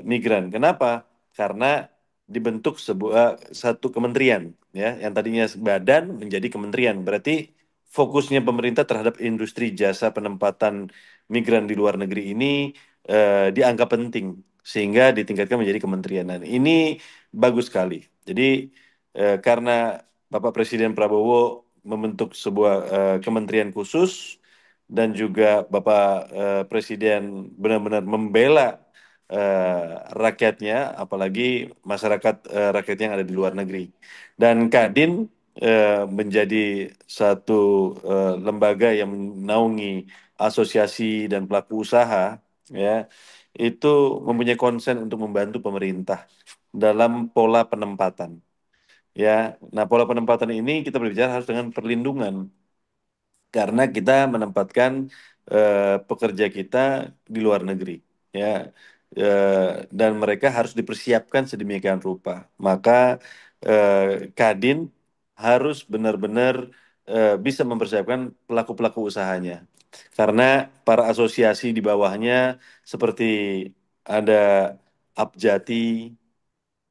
migran. Kenapa? Karena dibentuk sebuah satu kementerian ya, yang tadinya badan menjadi kementerian. Berarti fokusnya pemerintah terhadap industri jasa penempatan migran di luar negeri ini dianggap penting sehingga ditingkatkan menjadi kementerian. Nah, ini bagus sekali. Jadi karena Bapak Presiden Prabowo membentuk sebuah kementerian khusus dan juga Bapak Presiden benar-benar membela rakyatnya, apalagi masyarakat rakyatnya yang ada di luar negeri. Dan Kadin menjadi satu lembaga yang menaungi asosiasi dan pelaku usaha, ya, itu mempunyai konsen untuk membantu pemerintah dalam pola penempatan. Ya, nah pola penempatan ini kita berbicara harus dengan perlindungan karena kita menempatkan pekerja kita di luar negeri, ya. Dan mereka harus dipersiapkan sedemikian rupa. Maka Kadin harus benar-benar bisa mempersiapkan pelaku-pelaku usahanya, karena para asosiasi di bawahnya seperti ada Apjati,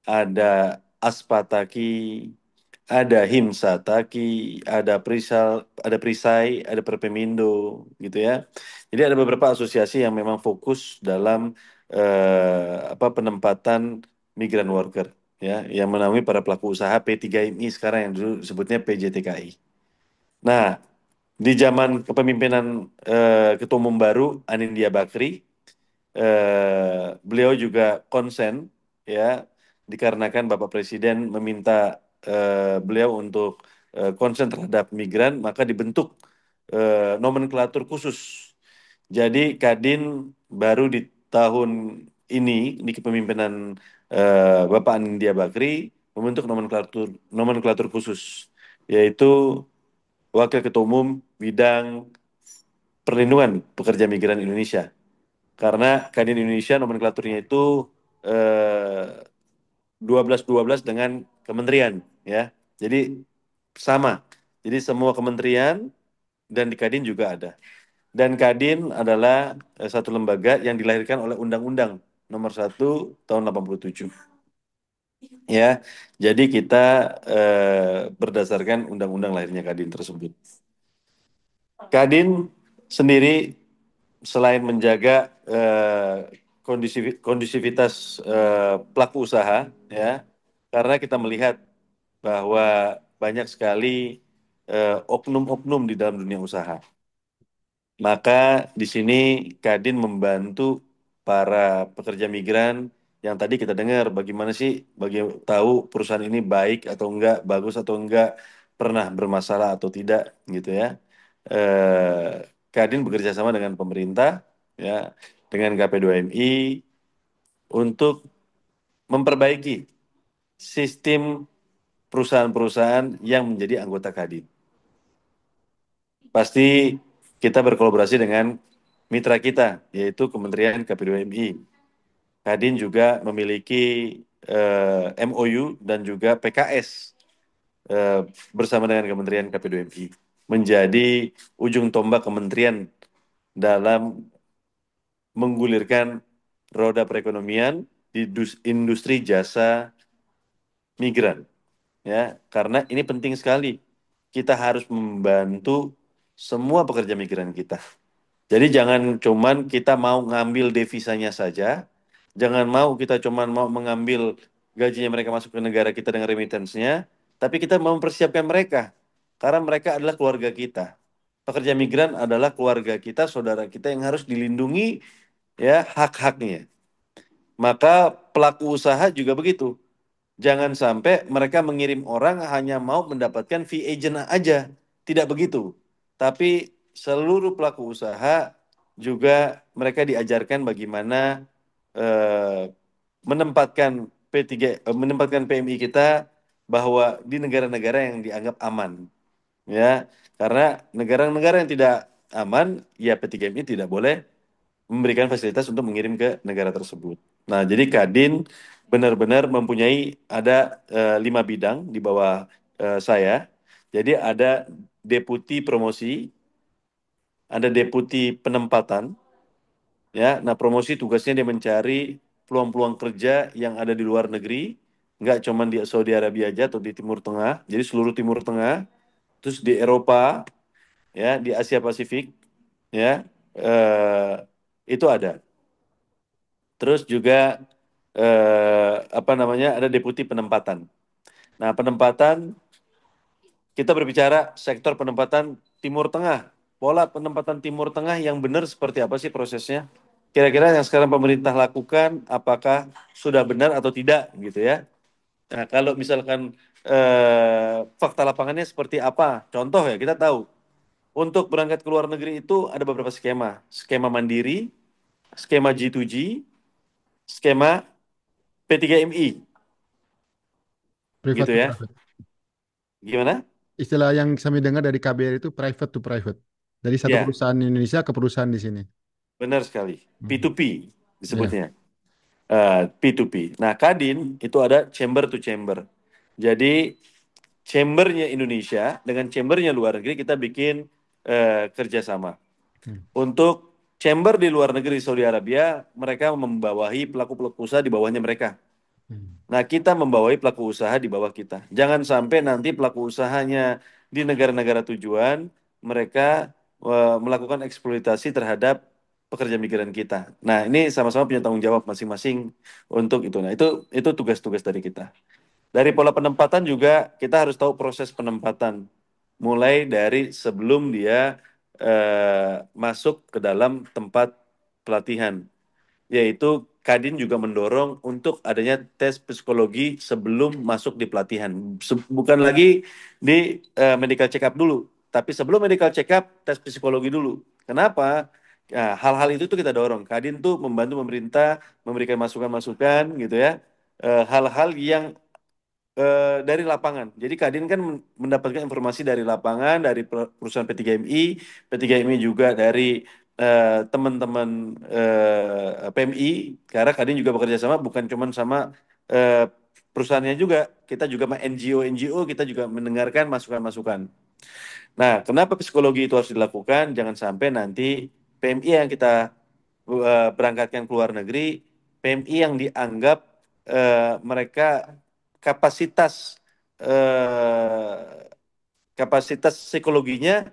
ada Aspataki, ada Himsataki, ada Perisai, ada Perpemindo, gitu ya. Jadi ada beberapa asosiasi yang memang fokus dalam apa penempatan migran worker, ya, yang menaungi para pelaku usaha P3MI sekarang yang dulu disebutnya PJTKI. Nah, di zaman kepemimpinan Ketua Umum baru Anindya Bakri, beliau juga konsen, ya, dikarenakan Bapak Presiden meminta beliau untuk konsen terhadap migran, maka dibentuk nomenklatur khusus. Jadi Kadin baru di tahun ini di kepemimpinan Bapak Anindya Bakri membentuk nomenklatur khusus, yaitu Wakil Ketua Umum Bidang Perlindungan Pekerja Migran Indonesia. Karena Kadin Indonesia nomenklaturnya itu eh, 12-12 dengan kementerian, ya. Jadi sama. Jadi semua kementerian dan di Kadin juga ada. Dan Kadin adalah satu lembaga yang dilahirkan oleh Undang-Undang Nomor 1 tahun 87. Ya. Jadi kita berdasarkan undang-undang lahirnya Kadin tersebut. Kadin sendiri selain menjaga kondisivitas pelaku usaha, ya, karena kita melihat bahwa banyak sekali oknum-oknum di dalam dunia usaha. Maka di sini Kadin membantu para pekerja migran yang tadi kita dengar bagaimana sih bagi tahu perusahaan ini baik atau enggak, bagus atau enggak, pernah bermasalah atau tidak gitu ya. Kadin bekerja sama dengan pemerintah, ya, dengan KP2MI untuk memperbaiki sistem perusahaan-perusahaan yang menjadi anggota Kadin. Pasti kita berkolaborasi dengan mitra kita, yaitu Kementerian KP2MI. Kadin juga memiliki MOU dan juga PKS eh, bersama dengan Kementerian KP2MI. Menjadi ujung tombak kementerian dalam menggulirkan roda perekonomian di industri jasa migran, ya, karena ini penting sekali. Kita harus membantu semua pekerja migran kita. Jadi jangan cuman kita mau ngambil devisanya saja, jangan mau kita cuman mau mengambil gajinya mereka masuk ke negara kita dengan remittance-nya, tapi kita mau mempersiapkan mereka. Karena mereka adalah keluarga kita. Pekerja migran adalah keluarga kita, saudara kita yang harus dilindungi ya hak-haknya. Maka pelaku usaha juga begitu. Jangan sampai mereka mengirim orang hanya mau mendapatkan fee agent aja. Tidak begitu. Tapi seluruh pelaku usaha juga mereka diajarkan bagaimana eh, menempatkan menempatkan PMI kita bahwa di negara-negara yang dianggap aman. Ya, karena negara-negara yang tidak aman, ya P3MI tidak boleh memberikan fasilitas untuk mengirim ke negara tersebut. Nah, jadi Kadin benar-benar mempunyai ada 5 bidang di bawah saya. Jadi ada deputi promosi, ada deputi penempatan, ya. Nah, promosi tugasnya dia mencari peluang-peluang kerja yang ada di luar negeri, nggak cuma di Saudi Arabia aja atau di Timur Tengah, jadi seluruh Timur Tengah, terus di Eropa, ya, di Asia Pasifik, ya, itu ada. Terus juga apa namanya ada deputi penempatan. Nah, penempatan kita berbicara sektor penempatan Timur Tengah. Pola penempatan Timur Tengah yang benar seperti apa sih prosesnya? Kira-kira yang sekarang pemerintah lakukan apakah sudah benar atau tidak gitu ya? Nah, kalau misalkan fakta lapangannya seperti apa? Contoh ya, kita tahu untuk berangkat ke luar negeri itu ada beberapa skema. Skema mandiri, skema G2G, skema P3MI Private gitu to ya. private. Gimana? Istilah yang kami dengar dari KBR itu private to private. Dari satu Ya, perusahaan di Indonesia ke perusahaan di sini. benar sekali. Hmm. P2P Ya. disebutnya. P2P. Nah, Kadin itu ada chamber to chamber. Jadi, chambernya Indonesia dengan chambernya luar negeri kita bikin kerjasama. Hmm. Untuk chamber di luar negeri Saudi Arabia, mereka membawahi pelaku-pelaku usaha di bawahnya mereka. Hmm. Nah, kita membawahi pelaku usaha di bawah kita. Jangan sampai nanti pelaku usahanya di negara-negara tujuan, mereka melakukan eksploitasi terhadap pekerja migran kita. Nah, ini sama-sama punya tanggung jawab masing-masing untuk itu. Nah, itu tugas-tugas dari kita. Dari pola penempatan juga kita harus tahu proses penempatan. Mulai dari sebelum dia masuk ke dalam tempat pelatihan, yaitu Kadin juga mendorong untuk adanya tes psikologi sebelum masuk di pelatihan. Bukan lagi di medical check up dulu, tapi sebelum medical check up, tes psikologi dulu. Kenapa? Ya, hal-hal itu tuh kita dorong. Kadin tuh membantu pemerintah memberikan masukan-masukan gitu ya. Hal-hal yang dari lapangan. Jadi Kadin kan mendapatkan informasi dari lapangan, dari perusahaan P3MI, P3MI juga dari teman-teman PMI, karena Kadin juga bekerja sama bukan cuma sama eh, perusahaannya juga, kita juga sama NGO-NGO, kita juga mendengarkan masukan-masukan. Nah, kenapa psikologi itu harus dilakukan? Jangan sampai nanti PMI yang kita berangkatkan ke luar negeri, PMI yang dianggap mereka kapasitas eh, kapasitas psikologinya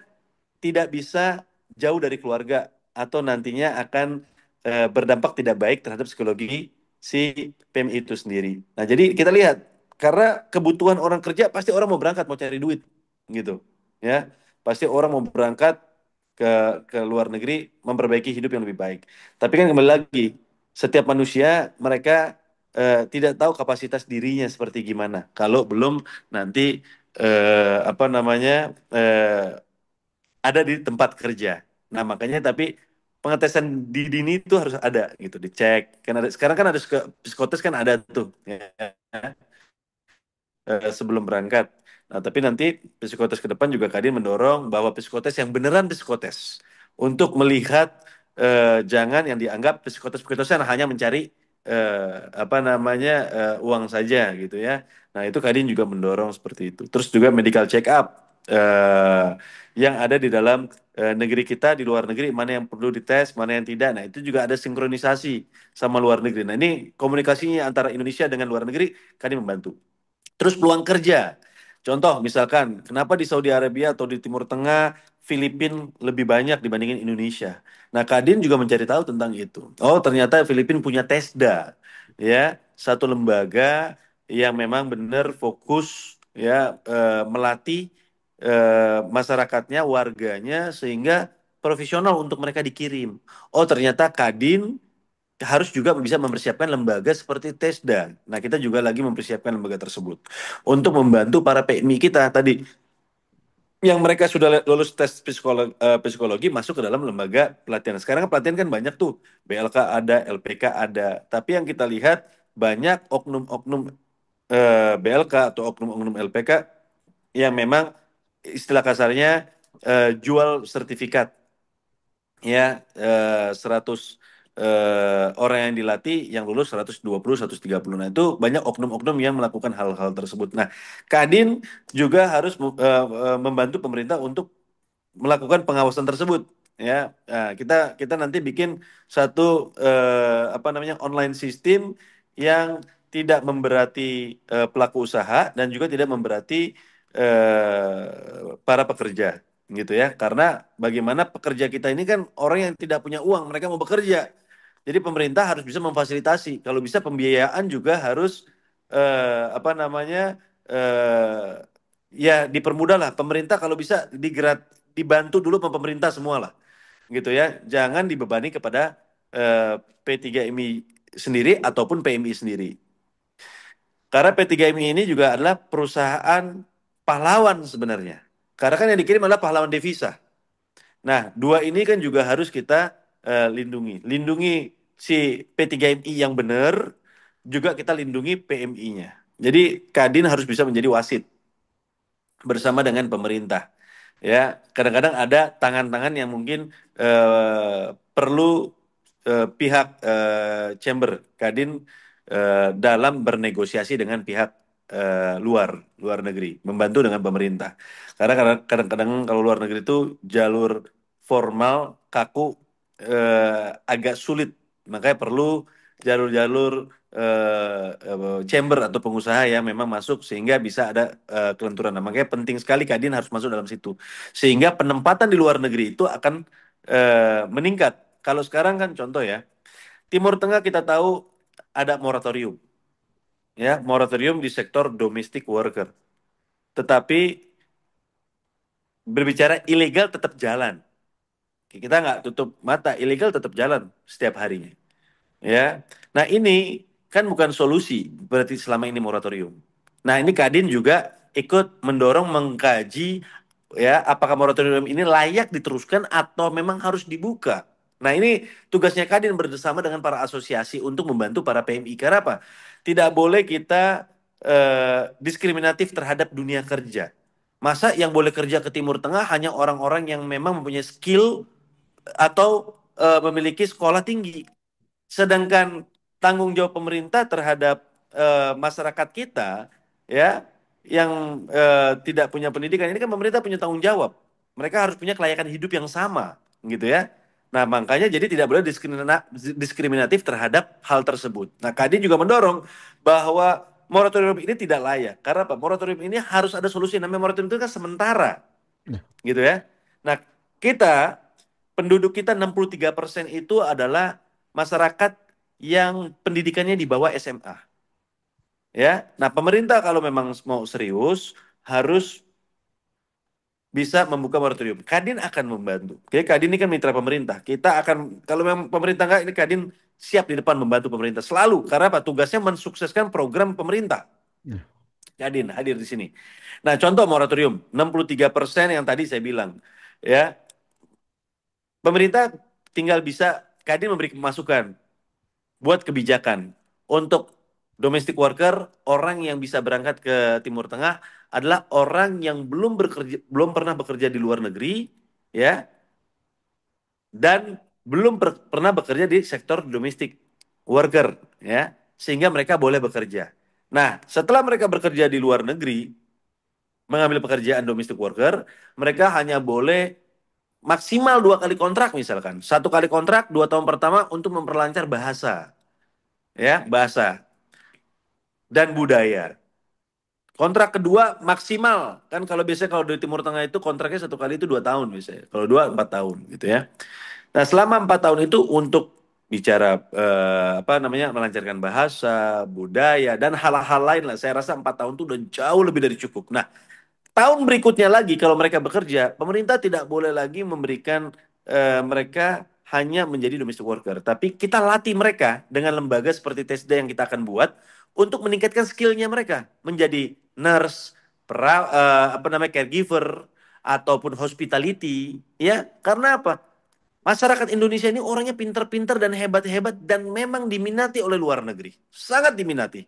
tidak bisa jauh dari keluarga atau nantinya akan berdampak tidak baik terhadap psikologi si PMI itu sendiri. Nah, jadi kita lihat karena kebutuhan orang kerja pasti orang mau berangkat mau cari duit gitu ya. Pasti orang mau berangkat ke ke luar negeri memperbaiki hidup yang lebih baik. Tapi kan kembali lagi setiap manusia mereka tidak tahu kapasitas dirinya seperti gimana kalau belum nanti apa namanya ada di tempat kerja. Nah, makanya tapi pengetesan di dini itu harus ada gitu, dicek. Kan ada sekarang kan ada psikotes kan ada tuh ya, sebelum berangkat. Nah, tapi nanti psikotes ke depan juga Kadin mendorong bahwa psikotes yang beneran psikotes untuk melihat jangan yang dianggap psikotes-psikotes yang hanya mencari apa namanya uang saja gitu ya. Nah, itu Kadin juga mendorong seperti itu. Terus juga medical check up yang ada di dalam negeri kita, di luar negeri mana yang perlu dites, mana yang tidak. Nah, itu juga ada sinkronisasi sama luar negeri. Nah, ini komunikasinya antara Indonesia dengan luar negeri Kadin membantu. Terus peluang kerja. Contoh misalkan, kenapa di Saudi Arabia atau di Timur Tengah Filipina lebih banyak dibandingin Indonesia. Nah, Kadin juga mencari tahu tentang itu. Oh, ternyata Filipina punya TESDA, ya, satu lembaga yang memang benar fokus ya melatih masyarakatnya, warganya sehingga profesional untuk mereka dikirim. Oh, ternyata Kadin harus juga bisa mempersiapkan lembaga seperti TESDA. Nah, kita juga lagi mempersiapkan lembaga tersebut untuk membantu para PMI kita tadi yang mereka sudah lulus tes psikologi masuk ke dalam lembaga pelatihan. Sekarang kan pelatihan kan banyak tuh, BLK ada, LPK ada. Tapi yang kita lihat banyak oknum-oknum BLK atau oknum-oknum LPK yang memang istilah kasarnya jual sertifikat ya 100 orang yang dilatih yang lulus 120 130. Nah, itu banyak oknum-oknum yang melakukan hal-hal tersebut. Nah, Kadin juga harus membantu pemerintah untuk melakukan pengawasan tersebut ya. Nah, kita kita nanti bikin satu apa namanya online system yang tidak memberati pelaku usaha dan juga tidak memberati para pekerja gitu ya, karena bagaimana pekerja kita ini kan orang yang tidak punya uang, mereka mau bekerja, jadi pemerintah harus bisa memfasilitasi, kalau bisa pembiayaan juga harus apa namanya ya dipermudah lah, pemerintah kalau bisa dibantu dulu sama pemerintah semua lah gitu ya, jangan dibebani kepada P3MI sendiri ataupun PMI sendiri, karena P3MI ini juga adalah perusahaan pahlawan sebenarnya, karena kan yang dikirim adalah pahlawan devisa. Nah, dua ini kan juga harus kita lindungi. Lindungi si P3MI yang benar, juga kita lindungi PMI-nya. Jadi Kadin harus bisa menjadi wasit bersama dengan pemerintah. Ya, kadang-kadang ada tangan-tangan yang mungkin perlu pihak Chamber Kadin dalam bernegosiasi dengan pihak luar luar negeri, membantu dengan pemerintah. Karena kadang-kadang kalau luar negeri itu jalur formal kaku, agak sulit, makanya perlu jalur-jalur chamber atau pengusaha yang memang masuk sehingga bisa ada kelenturan. Nah, makanya penting sekali Kadin harus masuk dalam situ. Sehingga penempatan di luar negeri itu akan meningkat. Kalau sekarang kan contoh ya, Timur Tengah kita tahu ada moratorium. Ya, moratorium di sektor domestic worker. Tetapi berbicara ilegal tetap jalan. Kita nggak tutup mata, ilegal tetap jalan setiap harinya. Ya, nah ini kan bukan solusi berarti selama ini moratorium. Nah, ini Kadin juga ikut mendorong mengkaji ya apakah moratorium ini layak diteruskan atau memang harus dibuka. Nah, ini tugasnya Kadin bersama dengan para asosiasi untuk membantu para PMI. Karena apa? Tidak boleh kita diskriminatif terhadap dunia kerja. Masa yang boleh kerja ke Timur Tengah hanya orang-orang yang memang mempunyai skill atau memiliki sekolah tinggi. Sedangkan tanggung jawab pemerintah terhadap masyarakat kita ya yang tidak punya pendidikan ini kan pemerintah punya tanggung jawab. Mereka harus punya kelayakan hidup yang sama gitu ya. Nah, makanya jadi tidak boleh diskriminatif terhadap hal tersebut. Nah, Kadin juga mendorong bahwa moratorium ini tidak layak. Karena apa? Moratorium ini harus ada solusi. Namanya moratorium itu kan sementara Nah, gitu ya. Nah, kita penduduk kita 63% itu adalah masyarakat yang pendidikannya di bawah SMA. Ya. Nah, pemerintah kalau memang mau serius harus bisa membuka moratorium. Kadin akan membantu. Oke, Kadin ini kan mitra pemerintah. Kita akan kalau memang pemerintah enggak, ini Kadin siap di depan membantu pemerintah selalu. Karena apa? Tugasnya mensukseskan program pemerintah. nah, Kadin hadir di sini. Nah, contoh moratorium 63% yang tadi saya bilang. Ya, pemerintah tinggal bisa Kadin memberi masukan buat kebijakan untuk domestic worker, orang yang bisa berangkat ke Timur Tengah adalah orang yang belum pernah bekerja di luar negeri, ya, dan belum pernah bekerja di sektor domestic worker, ya, sehingga mereka boleh bekerja. Nah, setelah mereka bekerja di luar negeri, mengambil pekerjaan domestic worker, mereka hanya boleh maksimal 2 kali kontrak misalkan. 1 kali kontrak 2 tahun pertama untuk memperlancar bahasa, ya, bahasa dan budaya. Kontrak kedua maksimal kan kalau biasanya kalau di Timur Tengah itu kontraknya satu kali itu 2 tahun biasanya. Kalau dua 4 tahun gitu ya. Nah selama 4 tahun itu untuk bicara apa namanya melancarkan bahasa, budaya dan hal-hal lain lah. Saya rasa 4 tahun itu udah jauh lebih dari cukup. Nah tahun berikutnya lagi kalau mereka bekerja, pemerintah tidak boleh lagi memberikan mereka hanya menjadi domestic worker, tapi kita latih mereka dengan lembaga seperti TESDA yang kita akan buat untuk meningkatkan skillnya mereka menjadi nurse, apa namanya caregiver ataupun hospitality, ya karena apa? Masyarakat Indonesia ini orangnya pinter-pinter dan hebat-hebat dan memang diminati oleh luar negeri. Sangat diminati.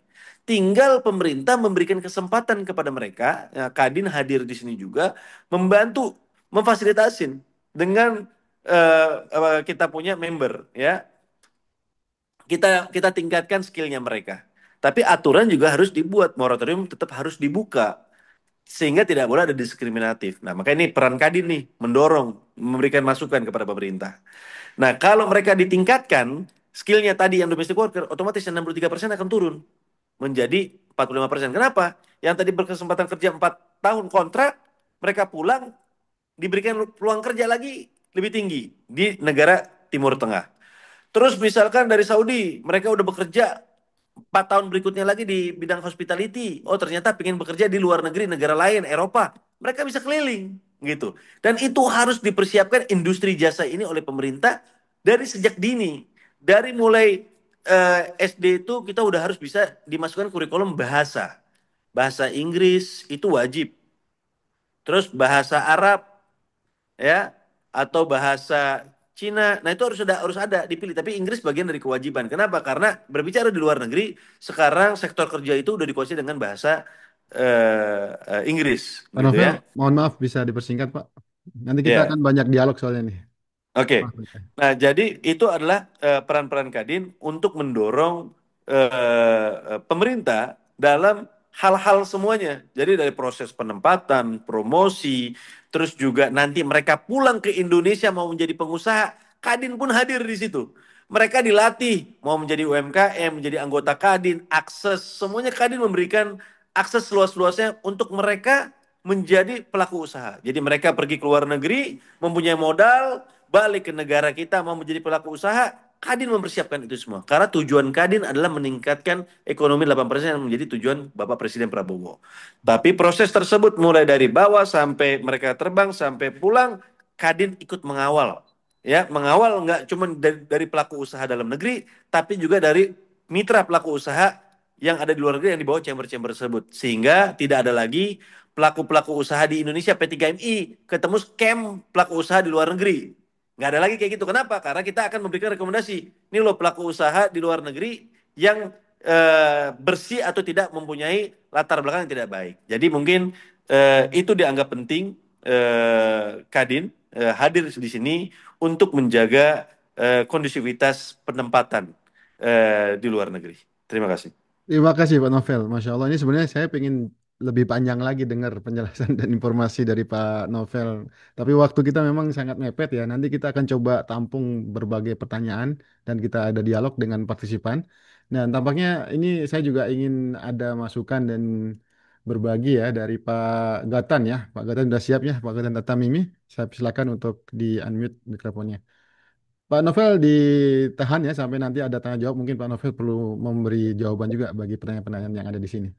Tinggal pemerintah memberikan kesempatan kepada mereka, ya, Kadin hadir di sini juga, membantu, memfasilitasin dengan kita punya member, ya. Kita tingkatkan skillnya mereka. Tapi aturan juga harus dibuat, moratorium tetap harus dibuka sehingga tidak boleh ada diskriminatif. Nah, makanya ini peran Kadin nih mendorong, memberikan masukan kepada pemerintah. Nah, kalau mereka ditingkatkan, skillnya tadi yang domestic worker, otomatis yang 63% akan turun menjadi 45%. Kenapa? Yang tadi berkesempatan kerja 4 tahun kontrak, mereka pulang, diberikan peluang kerja lagi lebih tinggi di negara Timur Tengah. Terus misalkan dari Saudi, mereka udah bekerja 4 tahun berikutnya lagi di bidang hospitality. Oh ternyata pengen bekerja di luar negeri, negara lain, Eropa. Mereka bisa keliling gitu. Dan itu harus dipersiapkan industri jasa ini oleh pemerintah dari sejak dini. Dari mulai SD itu kita udah harus bisa dimasukkan kurikulum bahasa. Bahasa Inggris itu wajib. Terus bahasa Arab ya atau bahasa Cina. Nah, itu harus ada dipilih, tapi Inggris bagian dari kewajiban. Kenapa? Karena berbicara di luar negeri, sekarang sektor kerja itu udah dikuasai dengan bahasa Inggris Pak gitu Novel, ya. mohon maaf bisa dipersingkat, Pak. Nanti kita Ya. akan banyak dialog soalnya nih. Oke. Maaf, Pak. Nah, jadi itu adalah peran-peran Kadin untuk mendorong pemerintah dalam hal-hal semuanya. Jadi dari proses penempatan, promosi, terus juga nanti mereka pulang ke Indonesia mau menjadi pengusaha, Kadin pun hadir di situ. Mereka dilatih mau menjadi UMKM, menjadi anggota Kadin, akses semuanya Kadin memberikan akses seluas-luasnya untuk mereka menjadi pelaku usaha. Jadi mereka pergi ke luar negeri, mempunyai modal, balik ke negara kita mau menjadi pelaku usaha, Kadin mempersiapkan itu semua. Karena tujuan Kadin adalah meningkatkan ekonomi 8% yang menjadi tujuan Bapak Presiden Prabowo. Tapi proses tersebut mulai dari bawah sampai mereka terbang sampai pulang, Kadin ikut mengawal. Ya, mengawal nggak cuma dari pelaku usaha dalam negeri, tapi juga dari mitra pelaku usaha yang ada di luar negeri yang di bawah chamber-chamber tersebut. Sehingga tidak ada lagi pelaku-pelaku usaha di Indonesia P3MI ketemu scam pelaku usaha di luar negeri. Nggak ada lagi kayak gitu. Kenapa? Karena kita akan memberikan rekomendasi. Ini loh pelaku usaha di luar negeri yang bersih atau tidak mempunyai latar belakang yang tidak baik. Jadi mungkin itu dianggap penting Kadin hadir di sini untuk menjaga kondusivitas penempatan di luar negeri. Terima kasih. Terima kasih Pak Novel. Masya Allah ini sebenarnya saya pengen lebih panjang lagi dengar penjelasan dan informasi dari Pak Novel. Tapi waktu kita memang sangat mepet ya. Nanti kita akan coba tampung berbagai pertanyaan dan kita ada dialog dengan partisipan. Nah, tampaknya ini saya juga ingin ada masukan dan berbagi ya dari Pak Gatan ya. Pak Gatan sudah siap ya, Pak Gatan Tatamimi. Saya silakan untuk di-unmute mikrofonnya. Pak Novel ditahan ya sampai nanti ada tanya jawab. Mungkin Pak Novel perlu memberi jawaban juga bagi pertanyaan-pertanyaan yang ada di sini.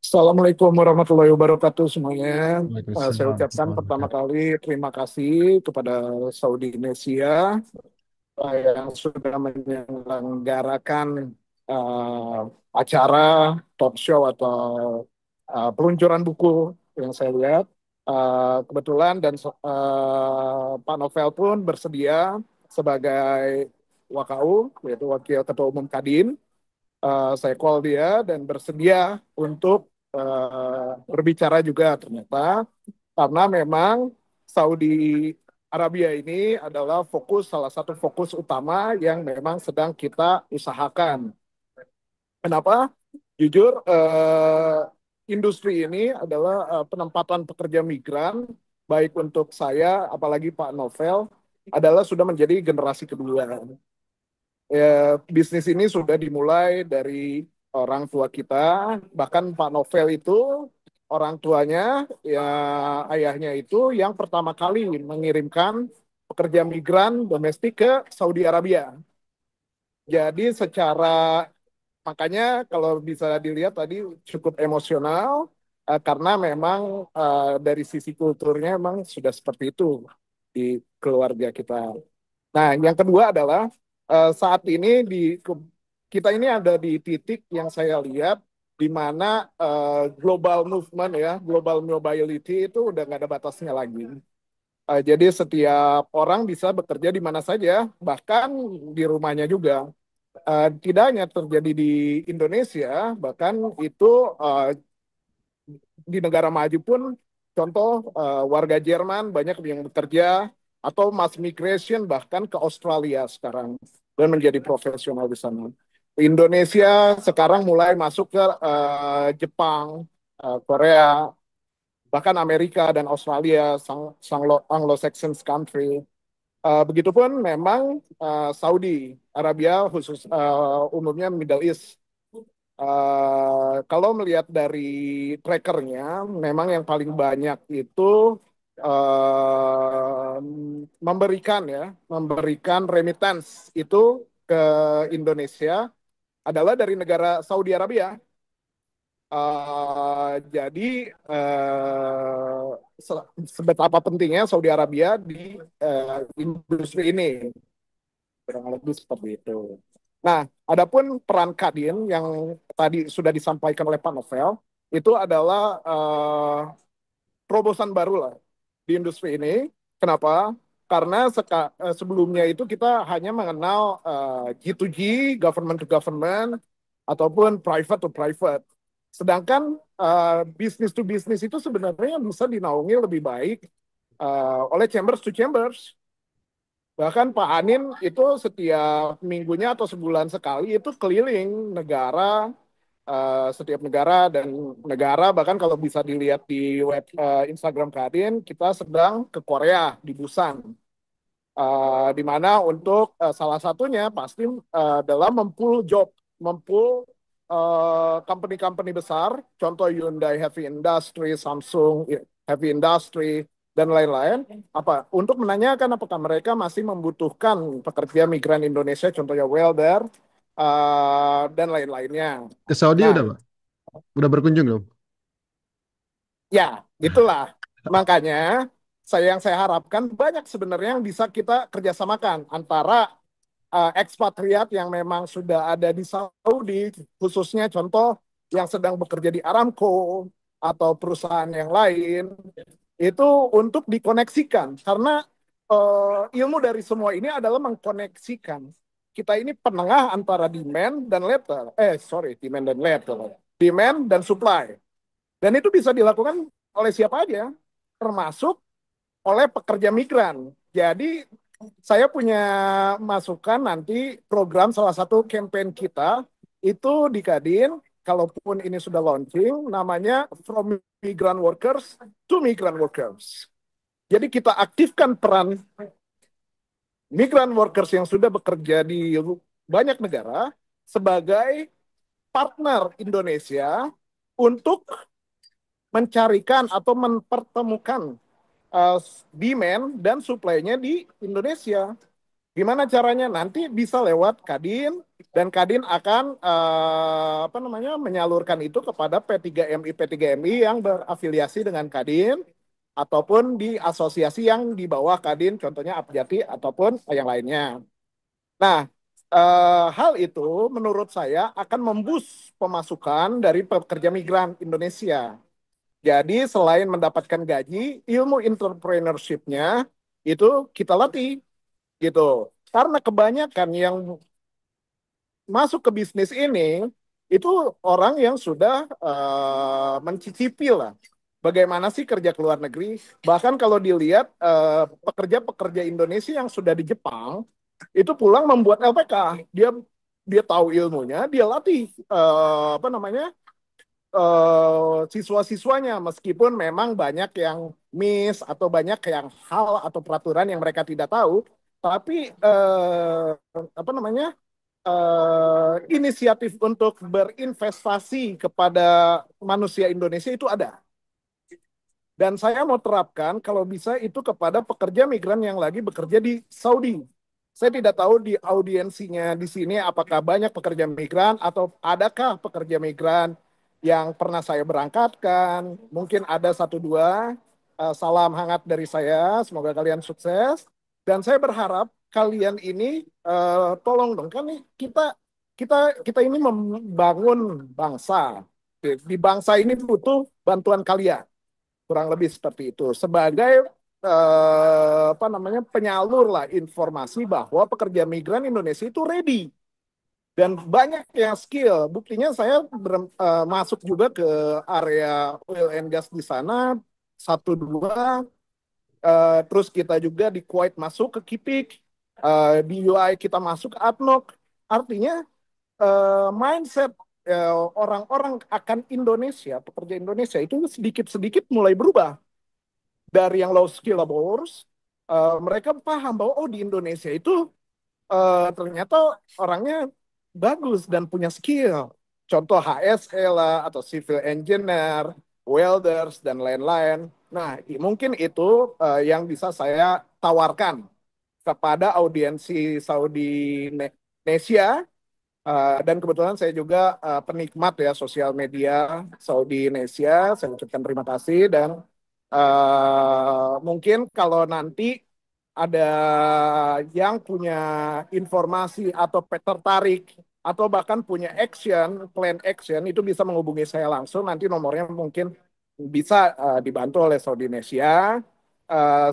Assalamualaikum warahmatullahi wabarakatuh semuanya. Saya Waalaikumsalam ucapkan warahmatullahi pertama wabarakatuh. kali terima kasih kepada Saudi Indonesia yang sudah menyelenggarakan uh, acara talk show atau peluncuran buku yang saya lihat. Kebetulan dan Pak Novel pun bersedia sebagai WKU, yaitu Wakil Ketua Umum Kadin. Saya call dia dan bersedia untuk berbicara juga ternyata karena memang Saudi Arabia ini adalah salah satu fokus utama yang memang sedang kita usahakan. Kenapa? Jujur, industri ini adalah penempatan pekerja migran, baik untuk saya, apalagi Pak Novel, adalah sudah menjadi generasi kedua. Bisnis ini sudah dimulai dari orang tua kita, bahkan Pak Novel itu orang tuanya, ya ayahnya itu yang pertama kali mengirimkan pekerja migran domestik ke Saudi Arabia. Jadi makanya kalau bisa dilihat tadi cukup emosional karena memang dari sisi kulturnya memang sudah seperti itu di keluarga kita. Nah, yang kedua adalah saat ini kita ini ada di titik yang saya lihat di mana global movement ya, global mobility itu udah nggak ada batasnya lagi. Jadi setiap orang bisa bekerja di mana saja, bahkan di rumahnya juga. Tidak hanya terjadi di Indonesia, bahkan itu uh, di negara maju pun, contoh warga Jerman banyak yang bekerja atau mass migration bahkan ke Australia sekarang dan menjadi profesional di sana. Indonesia sekarang mulai masuk ke Jepang, Korea, bahkan Amerika dan Australia, Anglo-Saxon country. Begitupun memang Saudi Arabia khusus umumnya Middle East. Kalau melihat dari trackernya, memang yang paling banyak itu uh, memberikan remittance itu ke Indonesia adalah dari negara Saudi Arabia. Jadi sebetapa pentingnya Saudi Arabia di industri ini, kurang lebih seperti itu. Nah, adapun peran Kadin yang tadi sudah disampaikan oleh Pak Novel, itu adalah terobosan baru lah di industri ini. Kenapa? Karena sebelumnya itu kita hanya mengenal G2G, government to government, ataupun private to private. Sedangkan business to business itu sebenarnya bisa dinaungi lebih baik oleh chambers to chambers. Bahkan Pak Anin itu setiap minggunya atau sebulan sekali itu keliling negara, setiap negara dan negara, bahkan kalau bisa dilihat di web Instagram Kadin, kita sedang ke Korea, di Busan. Di mana untuk salah satunya pasti adalah mempul company-company besar, contoh Hyundai Heavy Industry, Samsung Heavy Industry, dan lain-lain, untuk menanyakan apakah mereka masih membutuhkan pekerja migran Indonesia, contohnya welder, dan lain-lainnya. Ke Saudi Nah, udah, Pak? Udah berkunjung belum? ya, itulah. Makanya yang saya harapkan banyak sebenarnya yang bisa kita kerjasamakan antara ekspatriat yang memang sudah ada di Saudi, khususnya contoh yang sedang bekerja di Aramco atau perusahaan yang lain, itu untuk dikoneksikan. Karena ilmu dari semua ini adalah mengkoneksikan. Kita ini penengah antara demand dan letter. Demand dan supply. Dan itu bisa dilakukan oleh siapa aja, termasuk oleh pekerja migran. Jadi saya punya masukan nanti program salah satu campaign kita itu di Kadin, kalaupun ini sudah launching, namanya From Migrant Workers to Migrant Workers. Jadi kita aktifkan peran migrant workers yang sudah bekerja di banyak negara sebagai partner Indonesia untuk mencarikan atau mempertemukan uh, demand dan supply-nya di Indonesia. Gimana caranya? Nanti bisa lewat Kadin dan Kadin akan menyalurkan itu kepada P3MI yang berafiliasi dengan Kadin ataupun di asosiasi yang di bawah Kadin, contohnya Apjati ataupun yang lainnya. Nah, hal itu menurut saya akan memboost pemasukan dari pekerja migran Indonesia. Jadi selain mendapatkan gaji, ilmu entrepreneurship-nya itu kita latih gitu. Karena kebanyakan yang masuk ke bisnis ini itu orang yang sudah mencicipi lah bagaimana sih kerja ke luar negeri. Bahkan kalau dilihat pekerja-pekerja Indonesia yang sudah di Jepang itu pulang membuat LPK. Dia tahu ilmunya, dia latih siswa-siswanya, meskipun memang banyak yang miss atau banyak yang hal atau peraturan yang mereka tidak tahu, tapi inisiatif untuk berinvestasi kepada manusia Indonesia itu ada. Dan saya mau terapkan kalau bisa itu kepada pekerja migran yang lagi bekerja di Saudi. Saya tidak tahu di audiensinya di sini apakah banyak pekerja migran atau adakah pekerja migran yang pernah saya berangkatkan. Mungkin ada satu dua. Salam hangat dari saya. Semoga kalian sukses. Dan saya berharap kalian ini tolong dong kan nih kita kita ini membangun bangsa. Di bangsa ini butuh bantuan kalian kurang lebih seperti itu sebagai apa namanya penyalur lah informasi bahwa pekerja migran Indonesia itu ready dan banyak yang skill. Buktinya saya masuk juga ke area oil and gas di sana satu dua. Terus kita juga di Kuwait masuk ke Kipik, di UI kita masuk ke ADNOC. Artinya mindset orang-orang akan Indonesia, pekerja Indonesia itu sedikit-sedikit mulai berubah. Dari yang low skill laborers, mereka paham bahwa oh di Indonesia itu ternyata orangnya bagus dan punya skill. Contoh HSE lah, atau civil engineer, welders, dan lain-lain. Nah, mungkin itu yang bisa saya tawarkan kepada audiensi Saudi Indonesia. Dan kebetulan saya juga penikmat ya sosial media Saudi Indonesia. Saya ucapkan terima kasih dan mungkin kalau nanti ada yang punya informasi atau tertarik atau bahkan punya plan action itu bisa menghubungi saya langsung. Nanti nomornya mungkin bisa dibantu oleh Saudi Indonesia.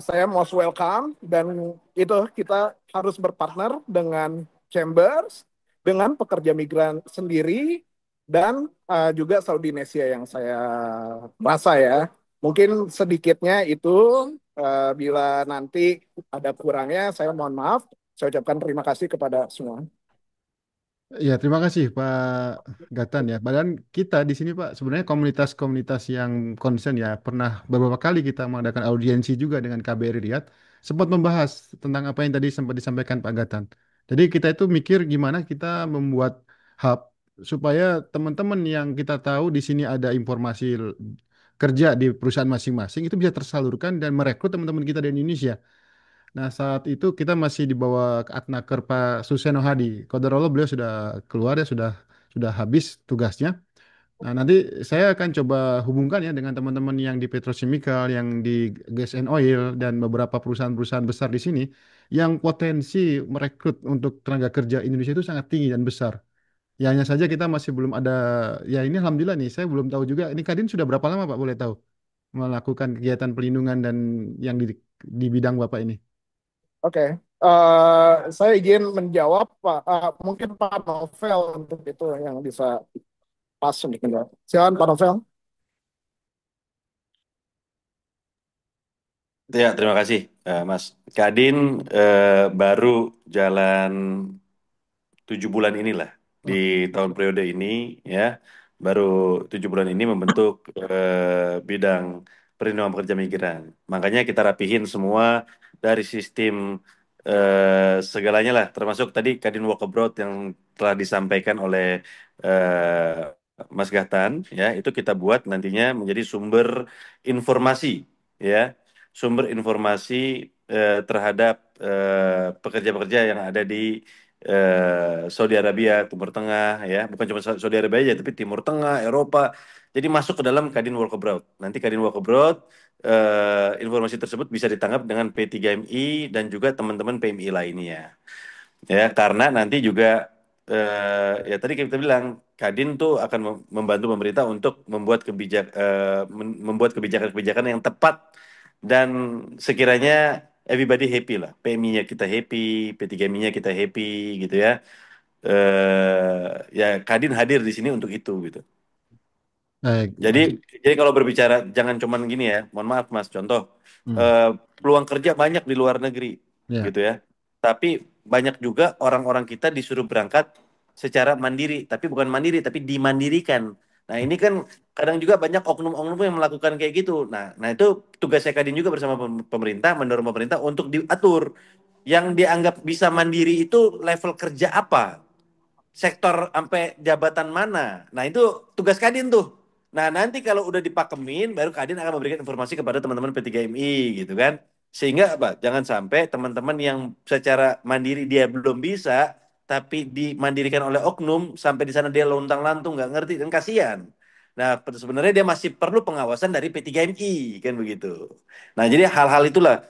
Saya most welcome dan itu kita harus berpartner dengan Chambers, dengan pekerja migran sendiri dan juga Saudi Indonesia yang saya rasa ya. Mungkin sedikitnya itu bila nanti ada kurangnya saya mohon maaf. Saya ucapkan terima kasih kepada semua. Ya, terima kasih Pak Gatan ya. Padahal kita di sini Pak sebenarnya komunitas-komunitas yang concern ya pernah beberapa kali kita mengadakan audiensi juga dengan KBRI Riyadh sempat membahas tentang apa yang tadi sempat disampaikan Pak Gatan. Jadi kita itu mikir gimana kita membuat hub supaya teman-teman yang kita tahu di sini ada informasi kerja di perusahaan masing-masing itu bisa tersalurkan dan merekrut teman-teman kita di Indonesia. Nah, saat itu kita masih di bawah Atnaker Pak Suseno Hadi. Qadarullah beliau sudah keluar ya, sudah habis tugasnya. Nah, nanti saya akan coba hubungkan ya dengan teman-teman yang di petrochemical, yang di gas and oil, dan beberapa perusahaan-perusahaan besar di sini yang potensi merekrut untuk tenaga kerja Indonesia itu sangat tinggi dan besar. Ya, hanya saja kita masih belum ada, ya ini Alhamdulillah nih, saya belum tahu juga, ini Kadin sudah berapa lama Pak boleh tahu melakukan kegiatan pelindungan dan yang di bidang Bapak ini? Oke, saya izin menjawab Pak. Mungkin Pak Novel untuk itu yang bisa pas untuk menjawab. Silakan Pak Novel. Ya, terima kasih, Mas. Kadin baru jalan 7 bulan inilah di tahun periode ini ya, baru 7 bulan ini membentuk bidang perlindungan pekerja migran. Makanya kita rapihin semua dari sistem segalanya lah, termasuk tadi Kadin Walk Abroad yang telah disampaikan oleh Mas Gahtan ya, itu kita buat nantinya menjadi sumber informasi ya, sumber informasi terhadap pekerja-pekerja yang ada di Saudi Arabia, Timur Tengah, ya, bukan cuma Saudi Arabia aja, tapi Timur Tengah, Eropa. Jadi masuk ke dalam Kadin Work Abroad. Nanti Kadin Work Abroad, informasi tersebut bisa ditangkap dengan P3MI dan juga teman-teman PMI lainnya. Ya, karena nanti juga ya tadi kita bilang Kadin tuh akan membantu pemerintah untuk membuat kebijakan-kebijakan yang tepat dan sekiranya everybody happy lah. PMI-nya kita happy, P3MI-nya kita happy gitu ya. Ya Kadin hadir di sini untuk itu gitu. Baik, Jadi jadi kalau berbicara jangan cuman gini ya, mohon maaf Mas, contoh Hmm, eh, peluang kerja banyak di luar negeri ya. gitu ya. Tapi banyak juga orang-orang kita disuruh berangkat secara mandiri, tapi bukan mandiri tapi dimandirikan. Nah, ini kan kadang juga banyak oknum-oknum yang melakukan kayak gitu. Nah itu tugas saya Kadin juga bersama pemerintah mendorong pemerintah untuk diatur yang dianggap bisa mandiri itu level kerja apa sektor sampai jabatan mana. Nah, itu tugas Kadin tuh. Nah, nanti kalau udah dipakemin, baru Kadin akan memberikan informasi kepada teman-teman P3MI gitu kan. Sehingga apa? Jangan sampai teman-teman yang secara mandiri dia belum bisa, tapi dimandirikan oleh oknum, sampai di sana dia lontang-lantung, nggak ngerti, dan kasihan. Nah, sebenarnya dia masih perlu pengawasan dari P3MI, kan begitu. Nah, jadi hal-hal itulah,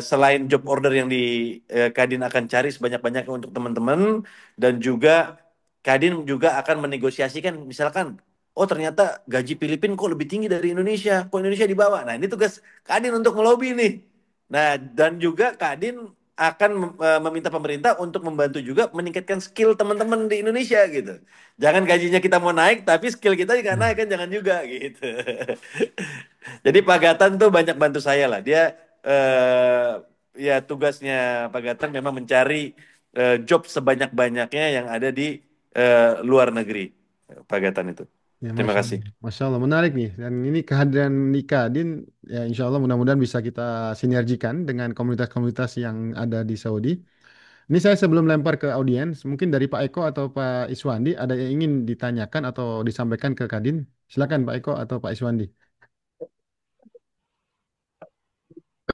selain job order yang di Kadin akan cari sebanyak-banyaknya untuk teman-teman, dan juga Kadin juga akan menegosiasikan, misalkan, oh ternyata gaji Filipina kok lebih tinggi dari Indonesia, kok Indonesia di bawah. Nah, ini tugas Kadin untuk melobi nih. Nah, dan juga Kadin akan meminta pemerintah untuk membantu juga meningkatkan skill teman-teman di Indonesia gitu. Jangan gajinya kita mau naik, tapi skill kita nggak naik kan, jangan juga gitu. Jadi Pak Gatan tuh banyak bantu saya lah. Dia ya tugasnya Pak Gatan memang mencari job sebanyak-banyaknya yang ada di luar negeri. Pak Gatan itu. Ya, Terima kasih. Masya Allah, menarik nih. Dan ini kehadiran Nika Din, ya insya Allah mudah-mudahan bisa kita sinergikan dengan komunitas-komunitas yang ada di Saudi. Ini saya sebelum lempar ke audiens, mungkin dari Pak Eko atau Pak Iswandi, ada yang ingin ditanyakan atau disampaikan ke Kadin? Silakan Pak Eko atau Pak Iswandi.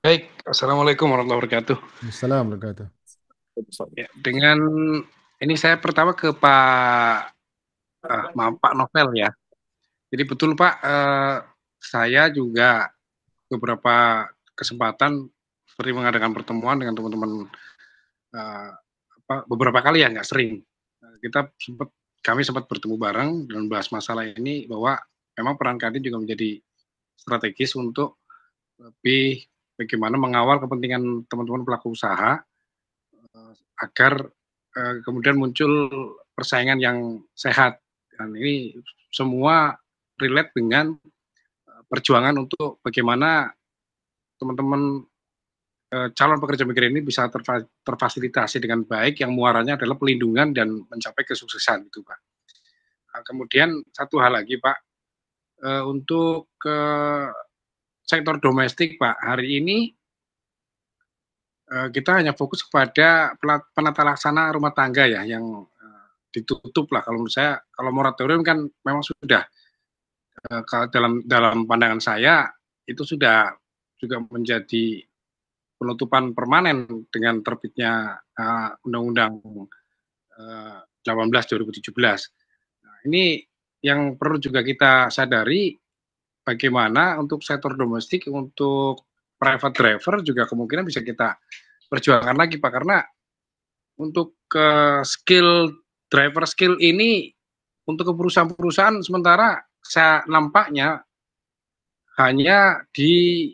Baik, Assalamualaikum warahmatullahi wabarakatuh. Assalamualaikum warahmatullahi wabarakatuh. Ya, dengan ini saya pertama ke Pak Novel ya. Jadi betul Pak, saya juga beberapa kesempatan seperti mengadakan pertemuan dengan teman-teman beberapa kali ya, nggak sering. Kami sempat bertemu bareng dan bahas masalah ini, bahwa memang peran Kadin juga menjadi strategis untuk lebih bagaimana mengawal kepentingan teman-teman pelaku usaha agar kemudian muncul persaingan yang sehat. Dan ini semua relate dengan perjuangan untuk bagaimana teman-teman calon pekerja migran ini bisa terfasilitasi dengan baik, yang muaranya adalah pelindungan dan mencapai kesuksesan itu Pak. Nah, kemudian satu hal lagi Pak, untuk sektor domestik Pak, hari ini kita hanya fokus kepada penata laksana rumah tangga ya, yang ditutup lah. Kalau menurut saya, kalau moratorium kan memang sudah dalam pandangan saya itu sudah juga menjadi penutupan permanen dengan terbitnya Undang-Undang 18 2017. Nah, ini yang perlu juga kita sadari, bagaimana untuk sektor domestik, untuk private driver juga kemungkinan bisa kita perjuangkan lagi Pak, karena untuk driver skill ini untuk ke perusahaan-perusahaan sementara saya nampaknya hanya di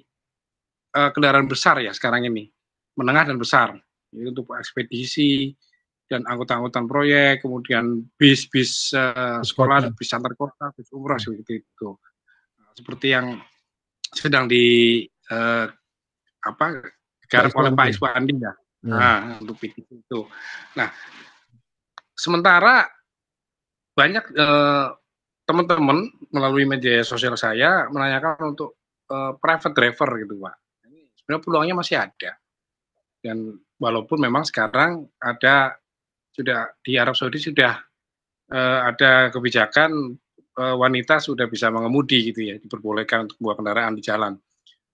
kendaraan besar ya sekarang ini, menengah dan besar, itu untuk ekspedisi dan angkutan-angkutan proyek, kemudian bis sekolah, bis antar kota, bis umroh seperti itu. Seperti yang sedang digarap oleh Pak Iswandi ya. Nah, untuk itu. Nah, sementara banyak teman-teman melalui media sosial saya menanyakan untuk private driver gitu Pak. Sebenarnya peluangnya masih ada. Dan walaupun memang sekarang sudah di Arab Saudi sudah ada kebijakan wanita sudah bisa mengemudi gitu ya, diperbolehkan untuk membawa kendaraan di jalan.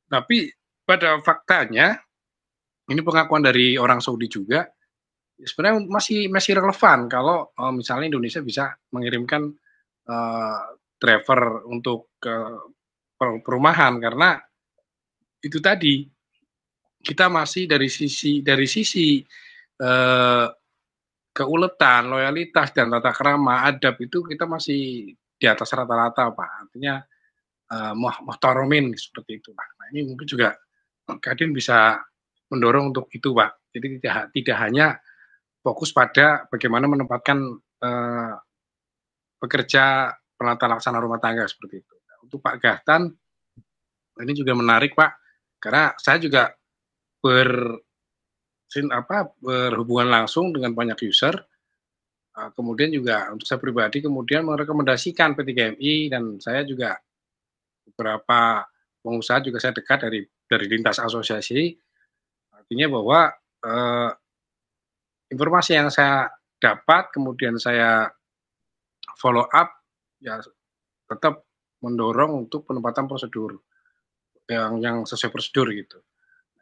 Tapi pada faktanya, ini pengakuan dari orang Saudi juga, sebenarnya masih relevan kalau misalnya Indonesia bisa mengirimkan driver untuk ke perumahan, karena itu tadi kita masih dari sisi keuletan, loyalitas dan tata krama, adab itu kita masih di atas rata-rata Pak. Artinya muhtaromin seperti itu Pak. Nah, ini mungkin juga Kadin bisa mendorong untuk itu Pak. Jadi tidak hanya fokus pada bagaimana menempatkan pekerja penata laksana rumah tangga seperti itu. Nah, untuk Pak Gahtan, ini juga menarik Pak, karena saya juga berhubungan langsung dengan banyak user. Kemudian juga untuk saya pribadi kemudian merekomendasikan P3MI, dan saya juga beberapa pengusaha juga saya dekat dari lintas asosiasi. Artinya bahwa informasi yang saya dapat, kemudian saya follow up, ya tetap mendorong untuk penempatan prosedur yang sesuai prosedur gitu.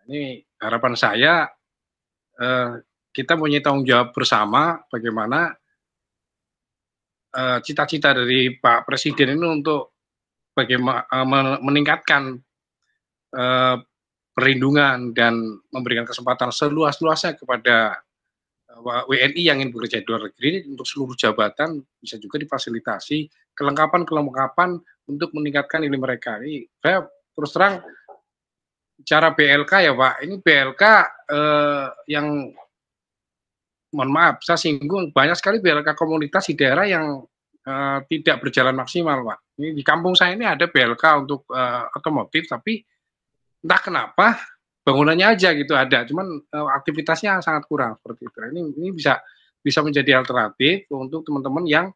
Ini harapan saya kita punya tanggung jawab bersama bagaimana cita-cita dari Pak Presiden ini untuk bagaimana meningkatkan perlindungan dan memberikan kesempatan seluas-luasnya kepada WNI yang ingin bekerja di luar negeri untuk seluruh jabatan bisa juga difasilitasi kelengkapan untuk meningkatkan ini mereka. Ini saya terus terang bicara BLK ya Pak, ini BLK yang mohon maaf saya singgung banyak sekali BLK komunitas di daerah yang tidak berjalan maksimal Pak. Ini di kampung saya ini ada BLK untuk otomotif tapi entah kenapa bangunannya aja gitu ada, cuman aktivitasnya sangat kurang seperti itu. Ini bisa menjadi alternatif untuk teman-teman yang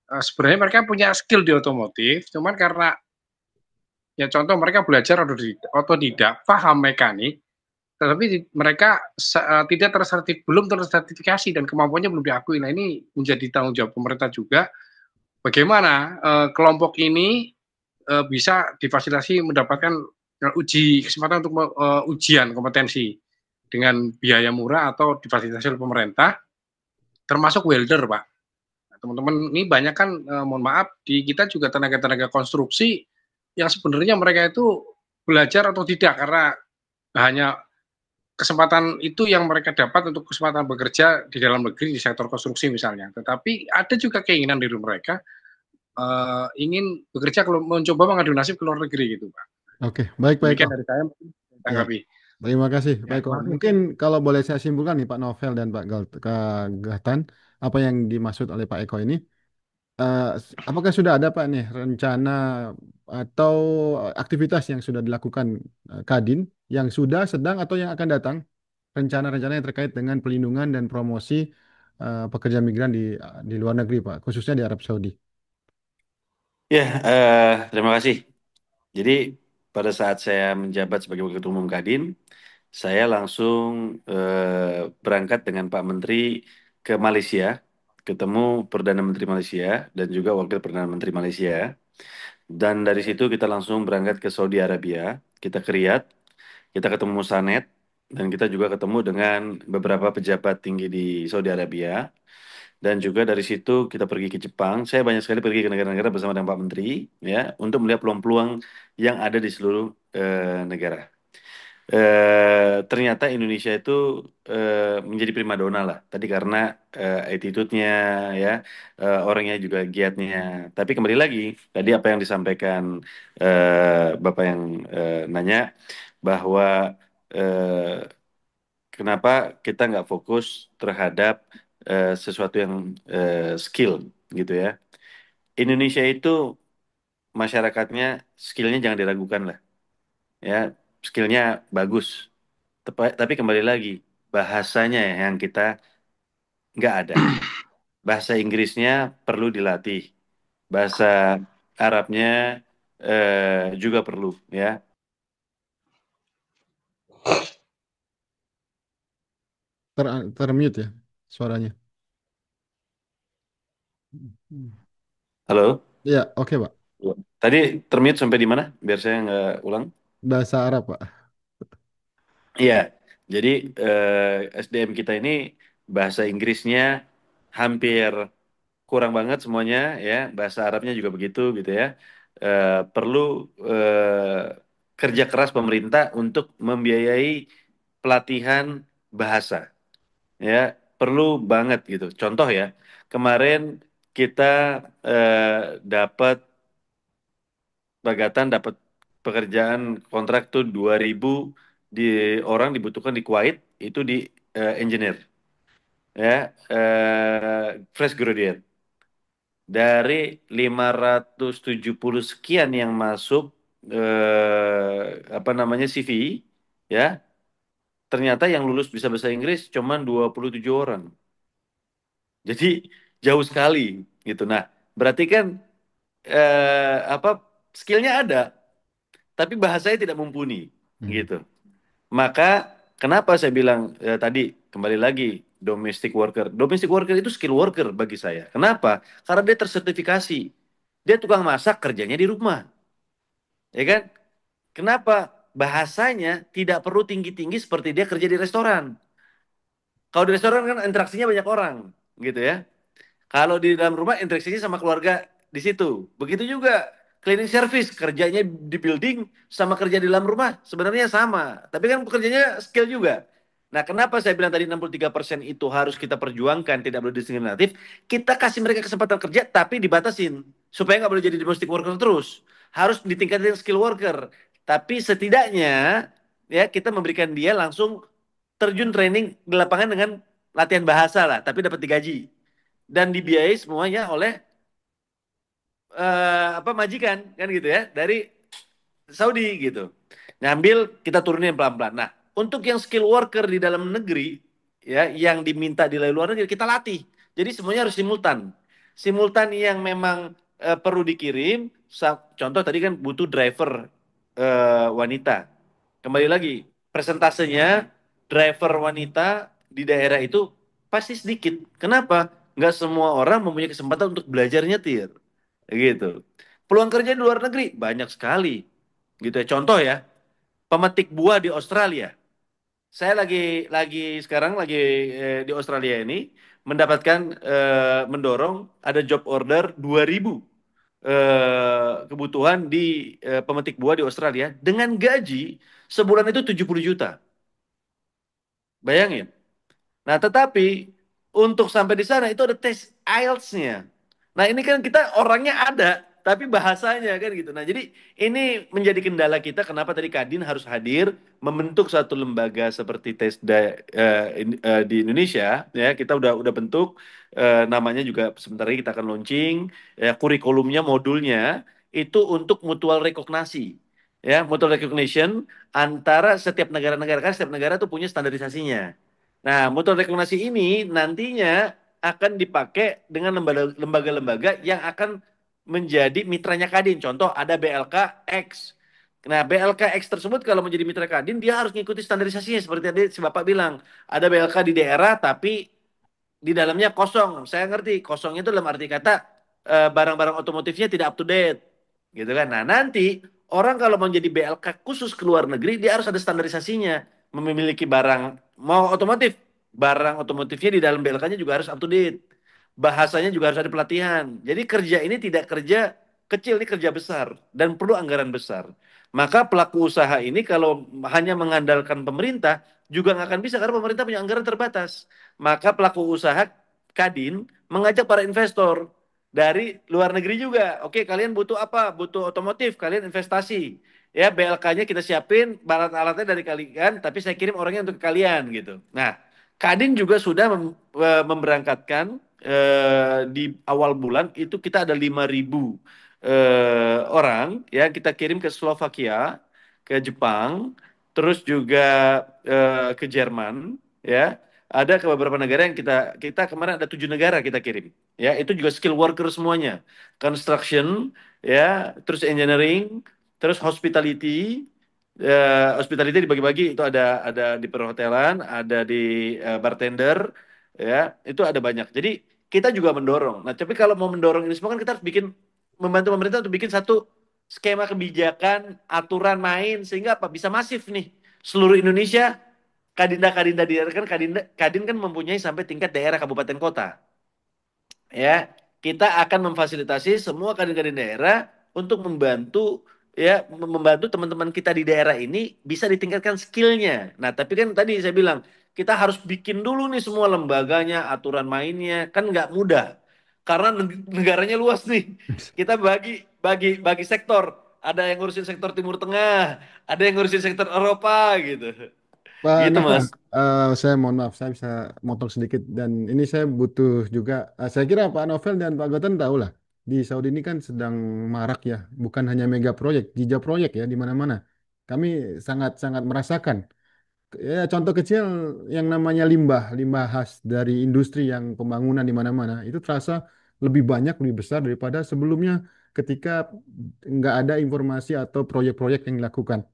sebenarnya mereka punya skill di otomotif, cuman karena ya contoh mereka belajar otodidak, paham mekanik, tetapi mereka belum tersertifikasi dan kemampuannya belum diakui. Nah ini menjadi tanggung jawab pemerintah juga. Bagaimana kelompok ini bisa difasilitasi mendapatkan kesempatan untuk ujian kompetensi dengan biaya murah atau difasilitasi oleh pemerintah, termasuk welder, Pak. Nah, teman-teman ini banyak kan, mohon maaf, di kita juga tenaga-tenaga konstruksi yang sebenarnya mereka itu belajar atau tidak karena hanya kesempatan itu yang mereka dapat untuk kesempatan bekerja di dalam negeri di sektor konstruksi misalnya. Tetapi ada juga keinginan dari mereka ingin bekerja mencoba mengadu nasib ke luar negeri gitu, Pak. Oke, baik Demikian Ko. dari saya Ya, tanggapi. terima kasih. Ya, Baik Ko. terima kasih. Mungkin kalau boleh saya simpulkan nih Pak Novel dan Pak Gatan, apa yang dimaksud oleh Pak Eko ini, apakah sudah ada Pak nih rencana atau aktivitas yang sudah dilakukan Kadin yang sudah, sedang atau yang akan datang, rencana-rencana yang terkait dengan pelindungan dan promosi pekerja migran di luar negeri Pak, khususnya di Arab Saudi. Ya, terima kasih. Jadi pada saat saya menjabat sebagai Wakil Ketua Umum Kadin, saya langsung berangkat dengan Pak Menteri ke Malaysia, ketemu Perdana Menteri Malaysia dan juga Wakil Perdana Menteri Malaysia. Dan dari situ kita langsung berangkat ke Saudi Arabia, kita ke Riyadh, kita ketemu Sanet, dan kita juga ketemu dengan beberapa pejabat tinggi di Saudi Arabia. Dan juga dari situ kita pergi ke Jepang. Saya banyak sekali pergi ke negara-negara bersama dengan Pak Menteri, ya, untuk melihat peluang-peluang yang ada di seluruh negara. Ternyata Indonesia itu menjadi primadona lah. Tadi karena attitude-nya, ya, orangnya juga giatnya. Tapi kembali lagi, tadi apa yang disampaikan Bapak yang nanya bahwa eh, kenapa kita nggak fokus terhadap sesuatu yang skill gitu ya. Indonesia itu masyarakatnya skillnya jangan diragukan lah, ya, skillnya bagus. Tapi kembali lagi bahasanya yang kita nggak ada. Bahasa Inggrisnya perlu dilatih, bahasa Arabnya juga perlu, ya. Termute ya suaranya. Halo, Ya, oke Pak. tadi termute sampai di mana? Biar saya nggak ulang. Bahasa Arab Pak. Iya, jadi SDM kita ini bahasa Inggrisnya hampir kurang banget semuanya, ya. Bahasa Arabnya juga begitu gitu ya. Perlu kerja keras pemerintah untuk membiayai pelatihan bahasa, ya. Perlu banget gitu. Contoh ya, kemarin kita dapat Bagatan dapat pekerjaan kontrak tuh 2.000 di orang dibutuhkan di Kuwait itu di engineer, ya, fresh graduate dari 570 sekian yang masuk apa namanya CV, ya, ternyata yang lulus bisa bahasa Inggris cuman 27 orang, jadi jauh sekali gitu. Nah, berarti kan apa, skillnya ada tapi bahasanya tidak mumpuni Hmm. gitu. Maka kenapa saya bilang tadi kembali lagi domestic worker. Domestic worker itu skill worker bagi saya. Kenapa? Karena dia tersertifikasi. Dia tukang masak, kerjanya di rumah. Ya kan? Kenapa? Bahasanya tidak perlu tinggi-tinggi seperti dia kerja di restoran. Kalau di restoran kan interaksinya banyak orang, gitu ya. Kalau di dalam rumah interaksinya sama keluarga di situ. Begitu juga cleaning service, kerjanya di building sama kerja di dalam rumah sebenarnya sama. Tapi kan pekerjanya skill juga. Nah, kenapa saya bilang tadi 63% itu harus kita perjuangkan, tidak boleh diskriminatif. Kita kasih mereka kesempatan kerja, tapi dibatasin. Supaya nggak boleh jadi domestic worker terus. Harus ditingkatin skill worker. Tapi setidaknya, ya kita memberikan dia langsung terjun training di lapangan dengan latihan bahasa lah, tapi dapat digaji dan dibiayai semuanya oleh apa majikan kan gitu ya dari Saudi gitu. Ngambil kita turunin pelan-pelan. Nah, untuk yang skill worker di dalam negeri ya yang diminta di luar negeri kita latih. Jadi semuanya harus simultan. Simultan yang memang perlu dikirim. Contoh tadi kan butuh driver wanita. Kembali lagi, presentasenya driver wanita di daerah itu pasti sedikit. Kenapa? Nggak semua orang mempunyai kesempatan untuk belajar nyetir. Gitu. Peluang kerja di luar negeri banyak sekali. Gitu ya. Contoh ya, pemetik buah di Australia. Saya lagi sekarang lagi di Australia ini mendapatkan mendorong ada job order 2.000 kebutuhan di pemetik buah di Australia dengan gaji sebulan itu 70 juta. Bayangin. Nah, tetapi untuk sampai di sana itu ada tes IELTS-nya. Nah, ini kan kita orangnya ada, tapi bahasanya kan gitu. Nah, jadi ini menjadi kendala kita kenapa tadi Kadin harus hadir membentuk satu lembaga seperti di Indonesia ya. Kita udah bentuk namanya juga sebentar lagi kita akan launching ya kurikulumnya modulnya itu untuk mutual recognition. Ya, mutual recognition antara setiap negara-negara kan setiap negara tuh punya standarisasinya. Nah, mutual recognition ini nantinya akan dipakai dengan lembaga-lembaga yang akan menjadi mitranya Kadin. Contoh ada BLK X. Nah, BLK X tersebut kalau menjadi mitra Kadin dia harus mengikuti standarisasinya seperti tadi si Bapak bilang. Ada BLK di daerah tapi di dalamnya kosong. Saya ngerti, kosong itu dalam arti kata barang-barang otomotifnya tidak up to date. Gitu kan. Nah, nanti orang kalau mau jadi BLK khusus ke luar negeri, dia harus ada standarisasinya. Memiliki barang, mau otomotif, barang otomotifnya di dalam BLK-nya juga harus up to date. Bahasanya juga harus ada pelatihan. Jadi kerja ini tidak kerja kecil, ini kerja besar. Dan perlu anggaran besar. Maka pelaku usaha ini kalau hanya mengandalkan pemerintah, juga nggak akan bisa karena pemerintah punya anggaran terbatas. Maka pelaku usaha Kadin mengajak para investor dari luar negeri juga. Oke, kalian butuh apa? Butuh otomotif, kalian investasi. Ya, BLK-nya kita siapin, bahan alatnya dari kalian, tapi saya kirim orangnya untuk kalian gitu. Nah, Kadin juga sudah memberangkatkan di awal bulan itu kita ada 5.000 orang ya kita kirim ke Slovakia, ke Jepang, terus juga ke Jerman ya. Ada ke beberapa negara yang kita kemarin ada 7 negara kita kirim. Ya, itu juga skill worker semuanya. Construction, ya, terus engineering, terus hospitality. Hospitality dibagi-bagi itu ada di perhotelan, ada di bartender, ya, itu ada banyak. Jadi kita juga mendorong. Nah, tapi kalau mau mendorong ini semua kan kita harus membantu pemerintah untuk bikin satu skema kebijakan, aturan main sehingga apa bisa masif nih seluruh Indonesia. Kadinda di daerah kan Kadin kan mempunyai sampai tingkat daerah kabupaten kota. Ya, kita akan memfasilitasi semua kadin-kadin daerah untuk membantu teman-teman kita di daerah ini bisa ditingkatkan skillnya. Nah, tapi kan tadi saya bilang kita harus bikin dulu nih semua lembaganya, aturan mainnya, kan nggak mudah karena negaranya luas nih. Kita bagi sektor. Ada yang ngurusin sektor Timur Tengah, ada yang ngurusin sektor Eropa gitu. Pak Gitu, Nova, Mas. saya mohon maaf, saya bisa motong sedikit dan ini saya butuh juga. Saya kira Pak Novel dan Pak Goten tahu lah, di Saudi ini kan sedang marak ya, bukan hanya mega proyek, giga proyek ya di mana-mana. Kami sangat-sangat merasakan. Ya, contoh kecil yang namanya limbah, limbah khas dari industri yang pembangunan di mana-mana itu terasa lebih banyak, lebih besar daripada sebelumnya ketika nggak ada informasi atau proyek-proyek yang dilakukan.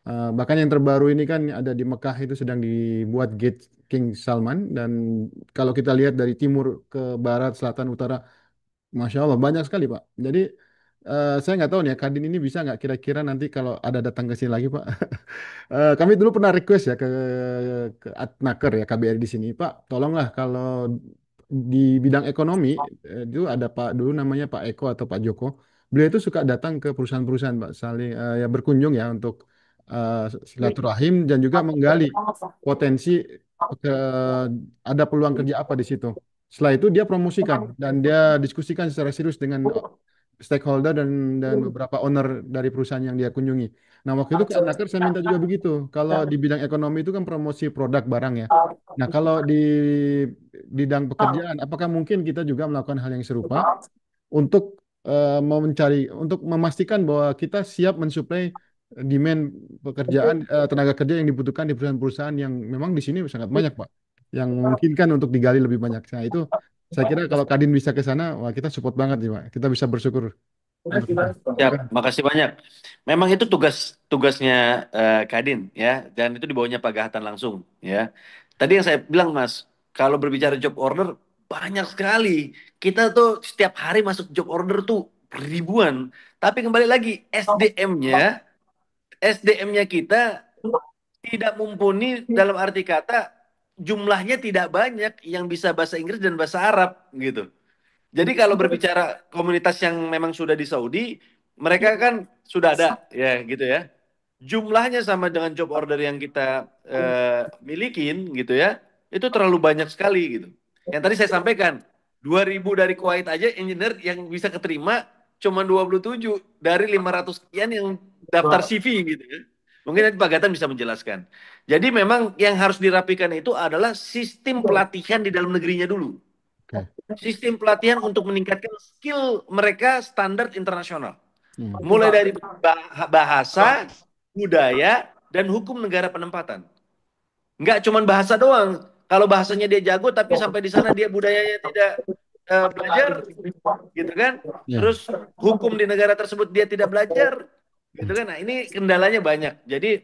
Bahkan yang terbaru ini kan ada di Mekah itu sedang dibuat Gate King Salman, dan kalau kita lihat dari timur ke barat, selatan, utara, Masya Allah banyak sekali Pak. Jadi saya nggak tahu nih ya, Kadin ini bisa nggak kira-kira nanti kalau ada datang ke sini lagi Pak. Kami dulu pernah request ya ke Atnaker ya, KBRI di sini, Pak, tolonglah kalau di bidang ekonomi itu ada Pak dulu namanya Pak Eko atau Pak Joko. Beliau itu suka datang ke perusahaan-perusahaan Pak, saling ya berkunjung ya untuk silaturahim dan juga menggali potensi ke ada peluang kerja apa di situ. Setelah itu dia promosikan dan dia diskusikan secara serius dengan stakeholder dan beberapa owner dari perusahaan yang dia kunjungi. Nah, waktu itu ke Anaker saya minta juga begitu. Kalau di bidang ekonomi itu kan promosi produk barang ya. Nah, kalau di bidang pekerjaan, apakah mungkin kita juga melakukan hal yang serupa untuk mau mencari, untuk memastikan bahwa kita siap mensuplai demand pekerjaan, tenaga kerja yang dibutuhkan di perusahaan-perusahaan yang memang di sini sangat banyak, Pak, yang memungkinkan untuk digali lebih banyak. Nah, itu saya kira kalau Kadin bisa ke sana, wah kita support banget nih, Pak. Kita bisa bersyukur untuk itu. Siap, makasih banyak. Memang itu tugasnya Kadin ya, dan itu di bawahnya Pak Gahatan langsung ya. Tadi yang saya bilang Mas, kalau berbicara job order banyak sekali. Kita tuh setiap hari masuk job order tuh ribuan. Tapi kembali lagi SDM-nya kita tidak mumpuni dalam arti kata jumlahnya tidak banyak yang bisa bahasa Inggris dan bahasa Arab gitu. Jadi kalau berbicara komunitas yang memang sudah di Saudi, mereka kan sudah ada ya gitu ya. Jumlahnya sama dengan job order yang kita milikin gitu ya. Itu terlalu banyak sekali gitu. Yang tadi saya sampaikan, 2.000 dari Kuwait aja engineer yang bisa keterima cuma 27 dari 500 sekian yang daftar CV gitu ya. Mungkin nanti Pak Gatan bisa menjelaskan. Jadi memang yang harus dirapikan itu adalah sistem pelatihan di dalam negerinya dulu. Oke. Sistem pelatihan untuk meningkatkan skill mereka standar internasional. Hmm. Mulai dari bahasa, budaya, dan hukum negara penempatan. Nggak cuma bahasa doang. Kalau bahasanya dia jago, tapi sampai di sana dia budayanya tidak belajar, gitu kan? Ya, Terus hukum di negara tersebut dia tidak belajar, gitu kan? Nah ini kendalanya banyak. Jadi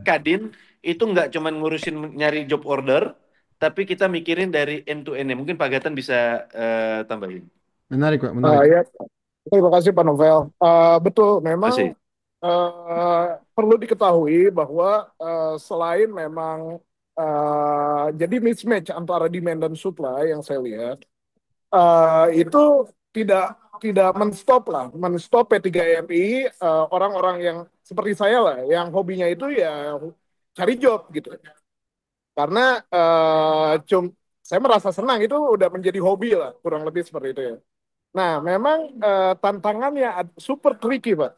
Kadin itu nggak cuma ngurusin nyari job order, tapi kita mikirin dari end to end. Mungkin Pak Gatan bisa tambahin. menarik, Pak, menarik. Ya, terima kasih Pak Novel. Betul, memang Masih. perlu diketahui bahwa selain memang jadi mismatch antara demand dan supply yang saya lihat, itu tidak tidak menstop P3MI, orang-orang yang seperti saya lah, yang hobinya itu ya cari job gitu. Karena saya merasa senang itu udah menjadi hobi lah, kurang lebih seperti itu ya. Nah, memang tantangannya super tricky, Pak.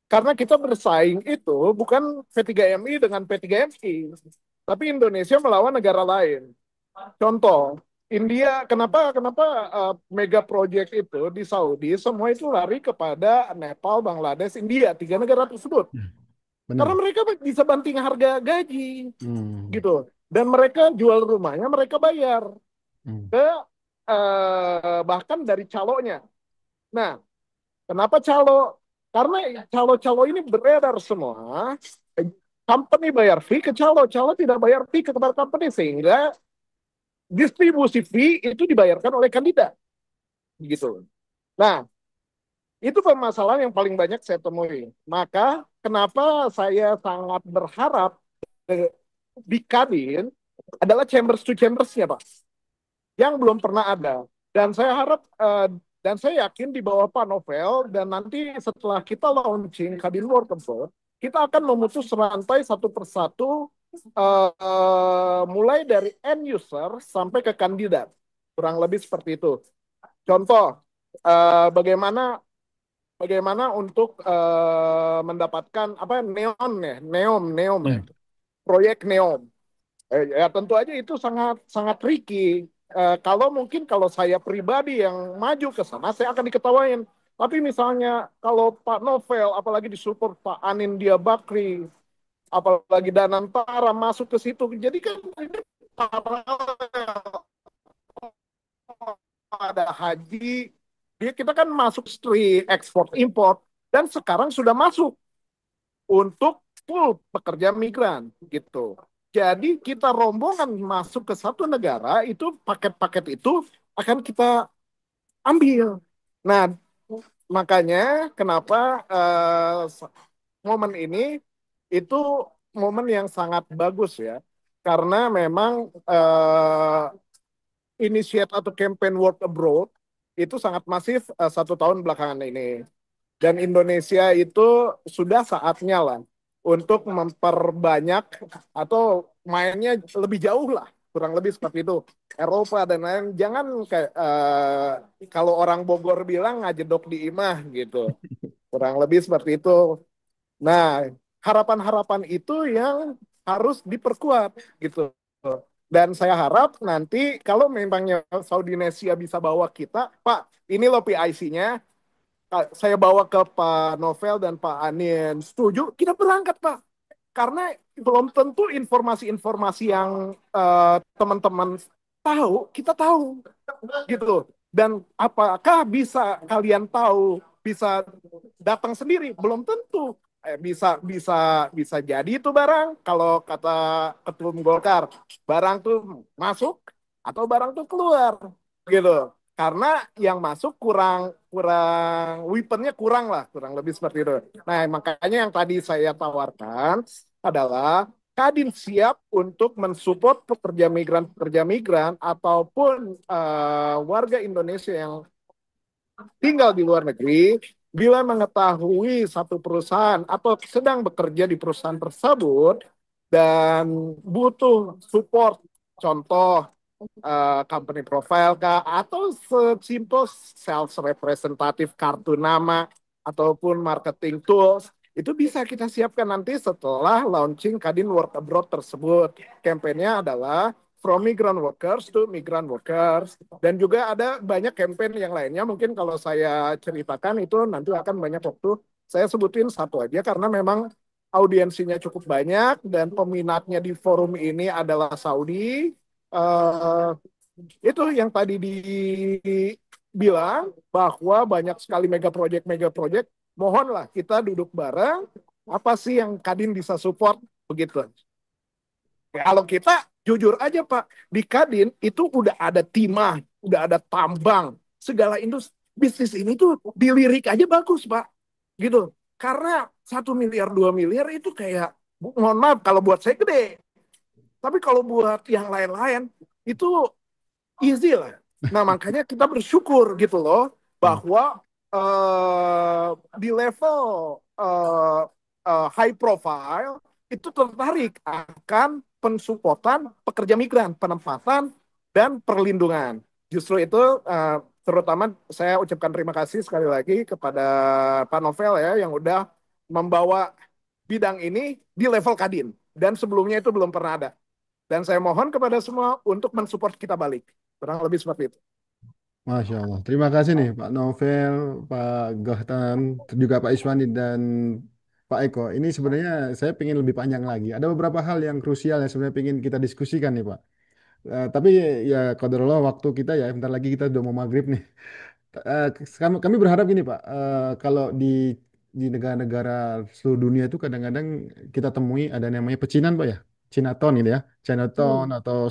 Karena kita bersaing itu bukan P3MI dengan P3MI, tapi Indonesia melawan negara lain. Contoh, India, kenapa kenapa mega project itu di Saudi semua itu lari kepada Nepal, Bangladesh, India, tiga negara tersebut. Benar. Karena mereka bisa banting harga gaji, Hmm. gitu. Dan mereka jual rumahnya, mereka bayar Hmm. ke bahkan dari calonya. Nah, kenapa calo? Karena calo-calo ini beredar semua. Company bayar fee ke calo, calo tidak bayar fee kepada company, sehingga distribusi fee itu dibayarkan oleh kandidat, gitu. Nah, itu permasalahan yang paling banyak saya temui. Maka kenapa saya sangat berharap di Kadin adalah chambers to chambersnya, Pak, yang belum pernah ada. Dan saya harap dan saya yakin di bawah Pak Novel dan nanti setelah kita launching Kadin World Tempat, kita akan memutus rantai satu persatu mulai dari end user sampai ke kandidat. Kurang lebih seperti itu. Contoh, bagaimana untuk mendapatkan apa neom ya, Ya. proyek neom. Ya tentu aja itu sangat sangat tricky. Kalau mungkin kalau saya pribadi yang maju ke sana, saya akan diketawain. Tapi misalnya kalau Pak Novel, apalagi disupport Pak Anin Dia Bakri, apalagi Danantara masuk ke situ, jadi kan ini ada haji, kita kan masuk industri ekspor impor dan sekarang sudah masuk untuk full pekerja migran gitu. Jadi kita rombongan masuk ke satu negara itu paket-paket itu akan kita ambil. Nah, makanya kenapa momen ini itu momen yang sangat bagus ya. Karena memang initiate atau campaign work abroad itu sangat masif 1 tahun belakangan ini. Dan Indonesia itu sudah saatnya lah untuk memperbanyak atau mainnya lebih jauh lah, kurang lebih seperti itu. Eropa dan lain, jangan kayak kalau orang Bogor bilang ngajedok di imah gitu, kurang lebih seperti itu. Nah, harapan-harapan itu yang harus diperkuat gitu. Dan saya harap nanti kalau memangnya Saudinesia bisa bawa kita, Pak, ini loh PIC-nya, saya bawa ke Pak Novel dan Pak Anin. Setuju? Kita berangkat, Pak. Karena belum tentu informasi-informasi yang teman-teman tahu, kita tahu gitu. Dan apakah bisa kalian tahu, bisa datang sendiri? Belum tentu. Bisa bisa bisa jadi itu barang kalau kata Ketum Golkar, barang tuh masuk atau barang tuh keluar gitu. Karena yang masuk kurang kurang weaponnya kurang lah, kurang lebih seperti itu. Nah, makanya yang tadi saya tawarkan adalah Kadin siap untuk mensupport pekerja migran ataupun warga Indonesia yang tinggal di luar negeri bila mengetahui satu perusahaan atau sedang bekerja di perusahaan tersebut dan butuh support, contoh company profile kah atau sesimpel sales representative kartu nama ataupun marketing tools itu bisa kita siapkan nanti setelah launching Kadin Work Abroad tersebut. Kampanyenya adalah from migrant workers to migrant workers dan juga ada banyak campaign yang lainnya mungkin kalau saya ceritakan itu nanti akan banyak waktu saya sebutin satu aja karena memang audiensinya cukup banyak dan peminatnya di forum ini adalah Saudi. Uh, itu yang tadi dibilang bahwa banyak sekali mega project, mohonlah kita duduk bareng, apa sih yang Kadin bisa support, begitu. Kalau kita jujur aja Pak, di Kadin itu udah ada timah, udah ada tambang, segala industri, bisnis ini tuh dilirik aja bagus Pak, gitu. Karena 1 miliar, 2 miliar itu kayak, mohon maaf kalau buat saya gede, tapi kalau buat yang lain-lain itu easy lah. Nah, makanya kita bersyukur gitu loh bahwa di level uh, high profile itu tertarik akan pensupotan pekerja migran, penempatan dan perlindungan. Justru itu terutama saya ucapkan terima kasih sekali lagi kepada Pak Novel ya yang udah membawa bidang ini di level Kadin dan sebelumnya itu belum pernah ada. Dan saya mohon kepada semua untuk mensupport kita balik. Kurang lebih seperti itu. Masya Allah. Terima kasih nih Pak Novel, Pak Gohtan, juga Pak Iswandi dan Pak Eko. Ini sebenarnya saya ingin lebih panjang lagi. Ada beberapa hal yang krusial yang sebenarnya ingin kita diskusikan nih Pak. Tapi ya qadarullah waktu kita ya, bentar lagi kita udah mau maghrib nih. Eh, kami berharap gini Pak, kalau di negara-negara seluruh dunia itu kadang-kadang kita temui ada namanya pecinan Pak ya, Chinatown ini ya, Chinatown atau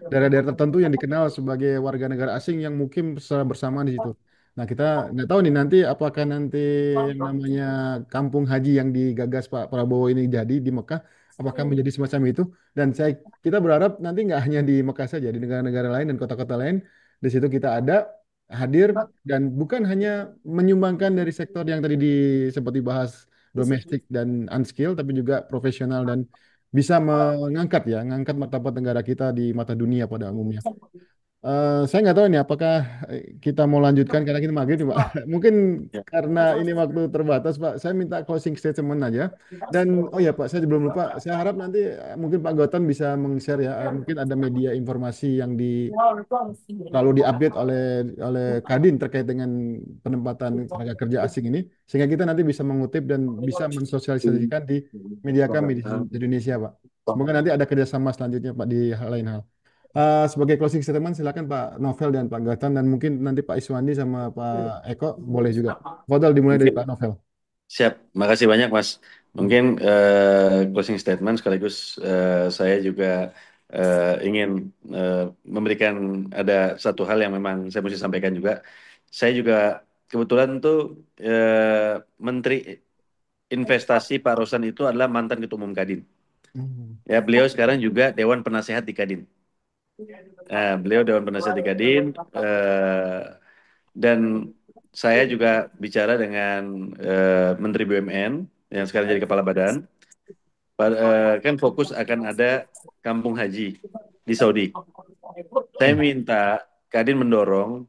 daerah-daerah tertentu yang dikenal sebagai warga negara asing yang mungkin secara bersamaan di situ. Nah kita nggak tahu nih nanti apakah nanti namanya kampung haji yang digagas Pak Prabowo ini jadi di Mekah, apakah menjadi semacam itu? Dan kita berharap nanti nggak hanya di Mekah saja, di negara-negara lain dan kota-kota lain di situ kita ada hadir dan bukan hanya menyumbangkan dari sektor yang tadi sempat dibahas domestik dan unskilled tapi juga profesional dan bisa mengangkat ya, mengangkat martabat negara kita di mata dunia pada umumnya. Saya nggak tahu nih apakah kita mau lanjutkan karena kita maghrib nih, Pak. Mungkin Ya. karena ini waktu terbatas, Pak. Saya minta closing statement aja. Dan oh ya, Pak, saya belum lupa. Saya harap nanti mungkin Pak Goton bisa meng-share ya. Mungkin ada media informasi yang lalu diupdate oleh Kadin terkait dengan penempatan tenaga kerja asing ini, sehingga kita nanti bisa mengutip dan bisa mensosialisasikan di media kami di Indonesia, Pak. Semoga nanti ada kerjasama selanjutnya, Pak, di lain hal. Sebagai closing statement silakan Pak Novel dan Pak Gatan dan mungkin nanti Pak Iswandi sama Pak Eko boleh juga. Fadal dimulai dari Pak Novel. Siap, makasih banyak Mas. Mungkin closing statement sekaligus saya juga ingin eh, memberikan ada satu hal yang memang saya mesti sampaikan juga. Saya juga kebetulan tuh Menteri Investasi Pak Rosan itu adalah mantan Ketua Umum Kadin. Hmm. Ya, beliau sekarang juga Dewan Penasehat di Kadin. Beliau Dewan Penasehat di Kadin dan saya juga bicara dengan Menteri BUMN yang sekarang jadi Kepala Badan. Kan fokus akan ada kampung haji di Saudi. Saya Hmm. minta Kadin mendorong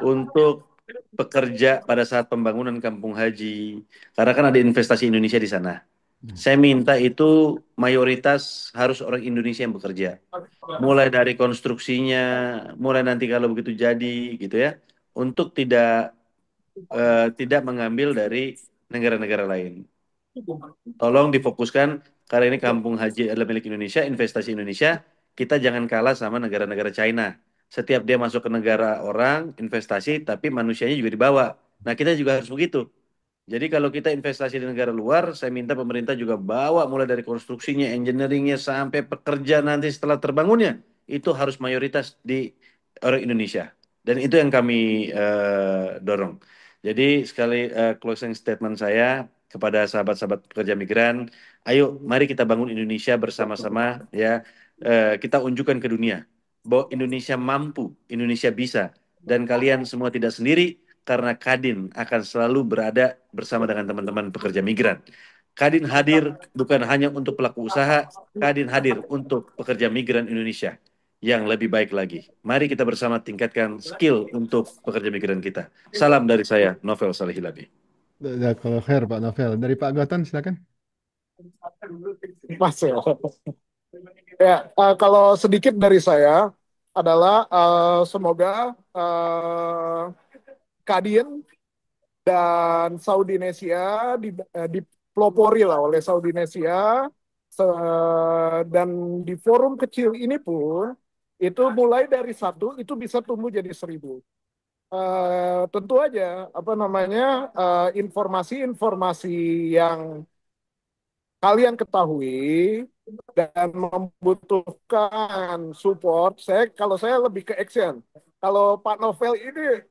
untuk pekerja pada saat pembangunan kampung haji, karena kan ada investasi Indonesia di sana. Hmm. Saya minta itu mayoritas harus orang Indonesia yang bekerja. Mulai dari konstruksinya, mulai nanti kalau begitu jadi, gitu ya, untuk tidak mengambil dari negara-negara lain. Tolong difokuskan karena ini kampung haji adalah milik Indonesia, investasi Indonesia, kita jangan kalah sama negara-negara China. Setiap dia masuk ke negara orang, investasi, tapi manusianya juga dibawa. Nah, kita juga harus begitu. Jadi kalau kita investasi di negara luar, saya minta pemerintah juga bawa mulai dari konstruksinya, engineeringnya, sampai pekerja nanti setelah terbangunnya. Itu harus mayoritas di orang Indonesia. Dan itu yang kami dorong. Jadi sekali closing statement saya kepada sahabat-sahabat pekerja migran, ayo mari kita bangun Indonesia bersama-sama ya. Kita unjukkan ke dunia bahwa Indonesia mampu, Indonesia bisa. Dan kalian semua tidak sendiri karena Kadin akan selalu berada bersama dengan teman-teman pekerja migran. Kadin hadir bukan hanya untuk pelaku usaha, Kadin hadir untuk pekerja migran Indonesia yang lebih baik lagi. Mari kita bersama tingkatkan skill untuk pekerja migran kita. Salam dari saya, Novel Salihilabi. Kalau khair Pak Novel. Dari Pak Gotan silakan. Mas ya. Ya, kalau sedikit dari saya adalah semoga Kadin dan Saudinesia dipelopori lah oleh Saudinesia dan di forum kecil ini pun itu mulai dari satu itu bisa tumbuh jadi 1.000. Tentu aja apa namanya informasi-informasi yang kalian ketahui dan membutuhkan support, kalau saya lebih ke action. Kalau Pak Novel ini,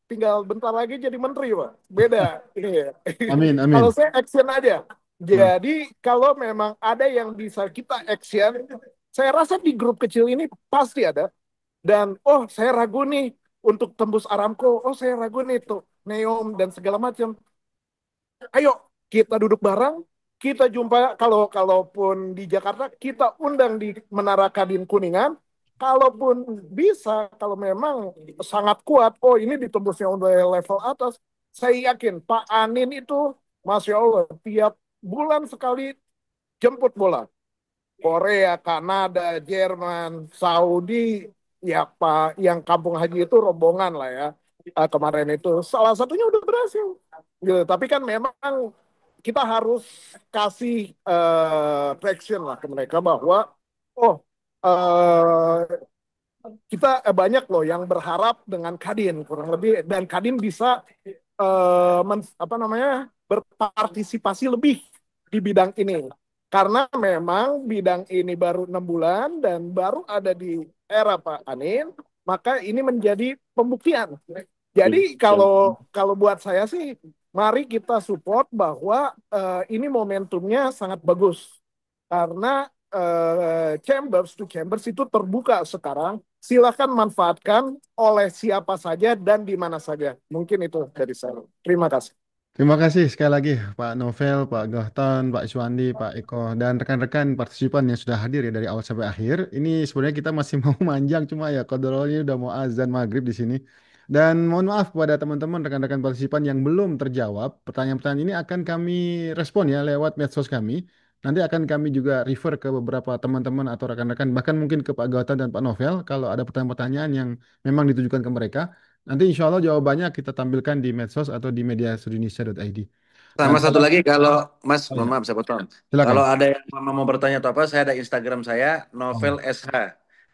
tinggal bentar lagi jadi menteri, Pak. Beda. Iya. Amin, Kalau amin. saya action aja. Nah, Jadi kalau memang ada yang bisa kita action, saya rasa di grup kecil ini pasti ada. Dan saya ragu nih untuk tembus Aramco. Saya ragu nih tuh Neom dan segala macam. Ayo kita duduk bareng, kita jumpa kalaupun di Jakarta kita undang di Menara Kadin Kuningan. Kalaupun bisa, kalau memang sangat kuat, ini ditembusnya udah level atas, saya yakin Pak Anin itu, Masya Allah, tiap bulan sekali jemput bola. Korea, Kanada, Jerman, Saudi, ya Pak, yang kampung haji itu rombongan lah ya. Kemarin itu salah satunya udah berhasil. Gitu. Tapi kan memang kita harus kasih traction lah ke mereka bahwa oh eh, kita banyak loh yang berharap dengan Kadin kurang lebih dan Kadin bisa apa namanya berpartisipasi lebih di bidang ini karena memang bidang ini baru 6 bulan dan baru ada di era Pak Anin, maka ini menjadi pembuktian. Jadi kalau kalau buat saya sih, mari kita support bahwa ini momentumnya sangat bagus karena chambers to chambers itu terbuka sekarang. Silakan manfaatkan oleh siapa saja dan di mana saja. Mungkin itu dari saya. Terima kasih. terima kasih sekali lagi Pak Novel, Pak Gohton, Pak Iswandi, Pak Eko, dan rekan-rekan partisipan yang sudah hadir ya dari awal sampai akhir. Ini sebenarnya kita masih mau manjang, cuma ya kodolnya udah mau azan maghrib di sini. Dan mohon maaf kepada teman-teman rekan-rekan partisipan yang belum terjawab. Pertanyaan-pertanyaan ini akan kami respon ya lewat medsos kami. Nanti akan kami juga refer ke beberapa teman-teman atau rekan-rekan, bahkan mungkin ke Pak Gauta dan Pak Novel, kalau ada pertanyaan-pertanyaan yang memang ditujukan ke mereka. Nanti insya Allah jawabannya kita tampilkan di medsos atau di media indonesia.id. Nah, Sama satu kalau lagi, kalau Mas, oh mohon ya, maaf saya potong. silakan. Kalau ada yang mau bertanya atau apa, saya ada Instagram saya, Novel Oh, SH.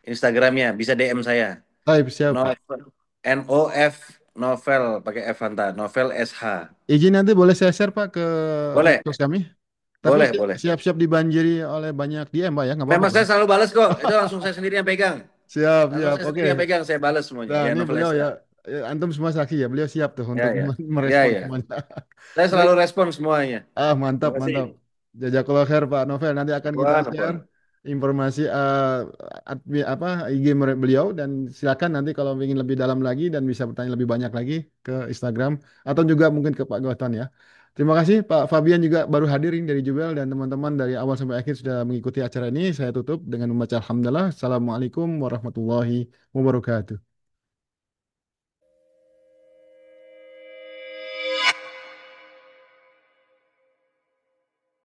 Instagramnya bisa DM saya. baik, siap Pak. Novel, NOF Novel pakai F Fanta, Novel SH. Izin nanti boleh saya share Pak ke Boleh, medsos kami. Tapi Boleh, boleh. siap-siap dibanjiri oleh banyak DM, Pak ya, nggak apa-apa Memang ya. saya selalu balas kok. Itu langsung saya sendiri yang pegang. Siap, Langsung siap. saya Oke. sendiri yang pegang, saya balas semuanya. Nah, Ya, ini novelas beliau ya. ya, antum semua saksi ya. Beliau siap tuh Ya, untuk ya. Ya, merespon ya. semuanya. Saya Baik. selalu respon semuanya. Mantap, Terima kasih. mantap. Jazakallah khair Pak Novel. Nanti akan kita Wah, share novel. informasi apa IG beliau dan silakan nanti kalau ingin lebih dalam lagi dan bisa bertanya lebih banyak lagi ke Instagram atau juga mungkin ke Pak Gotan ya. Terima kasih Pak Fabian juga baru hadir ini dari Jubel dan teman-teman dari awal sampai akhir sudah mengikuti acara ini. Saya tutup dengan membaca alhamdulillah. Assalamualaikum warahmatullahi wabarakatuh.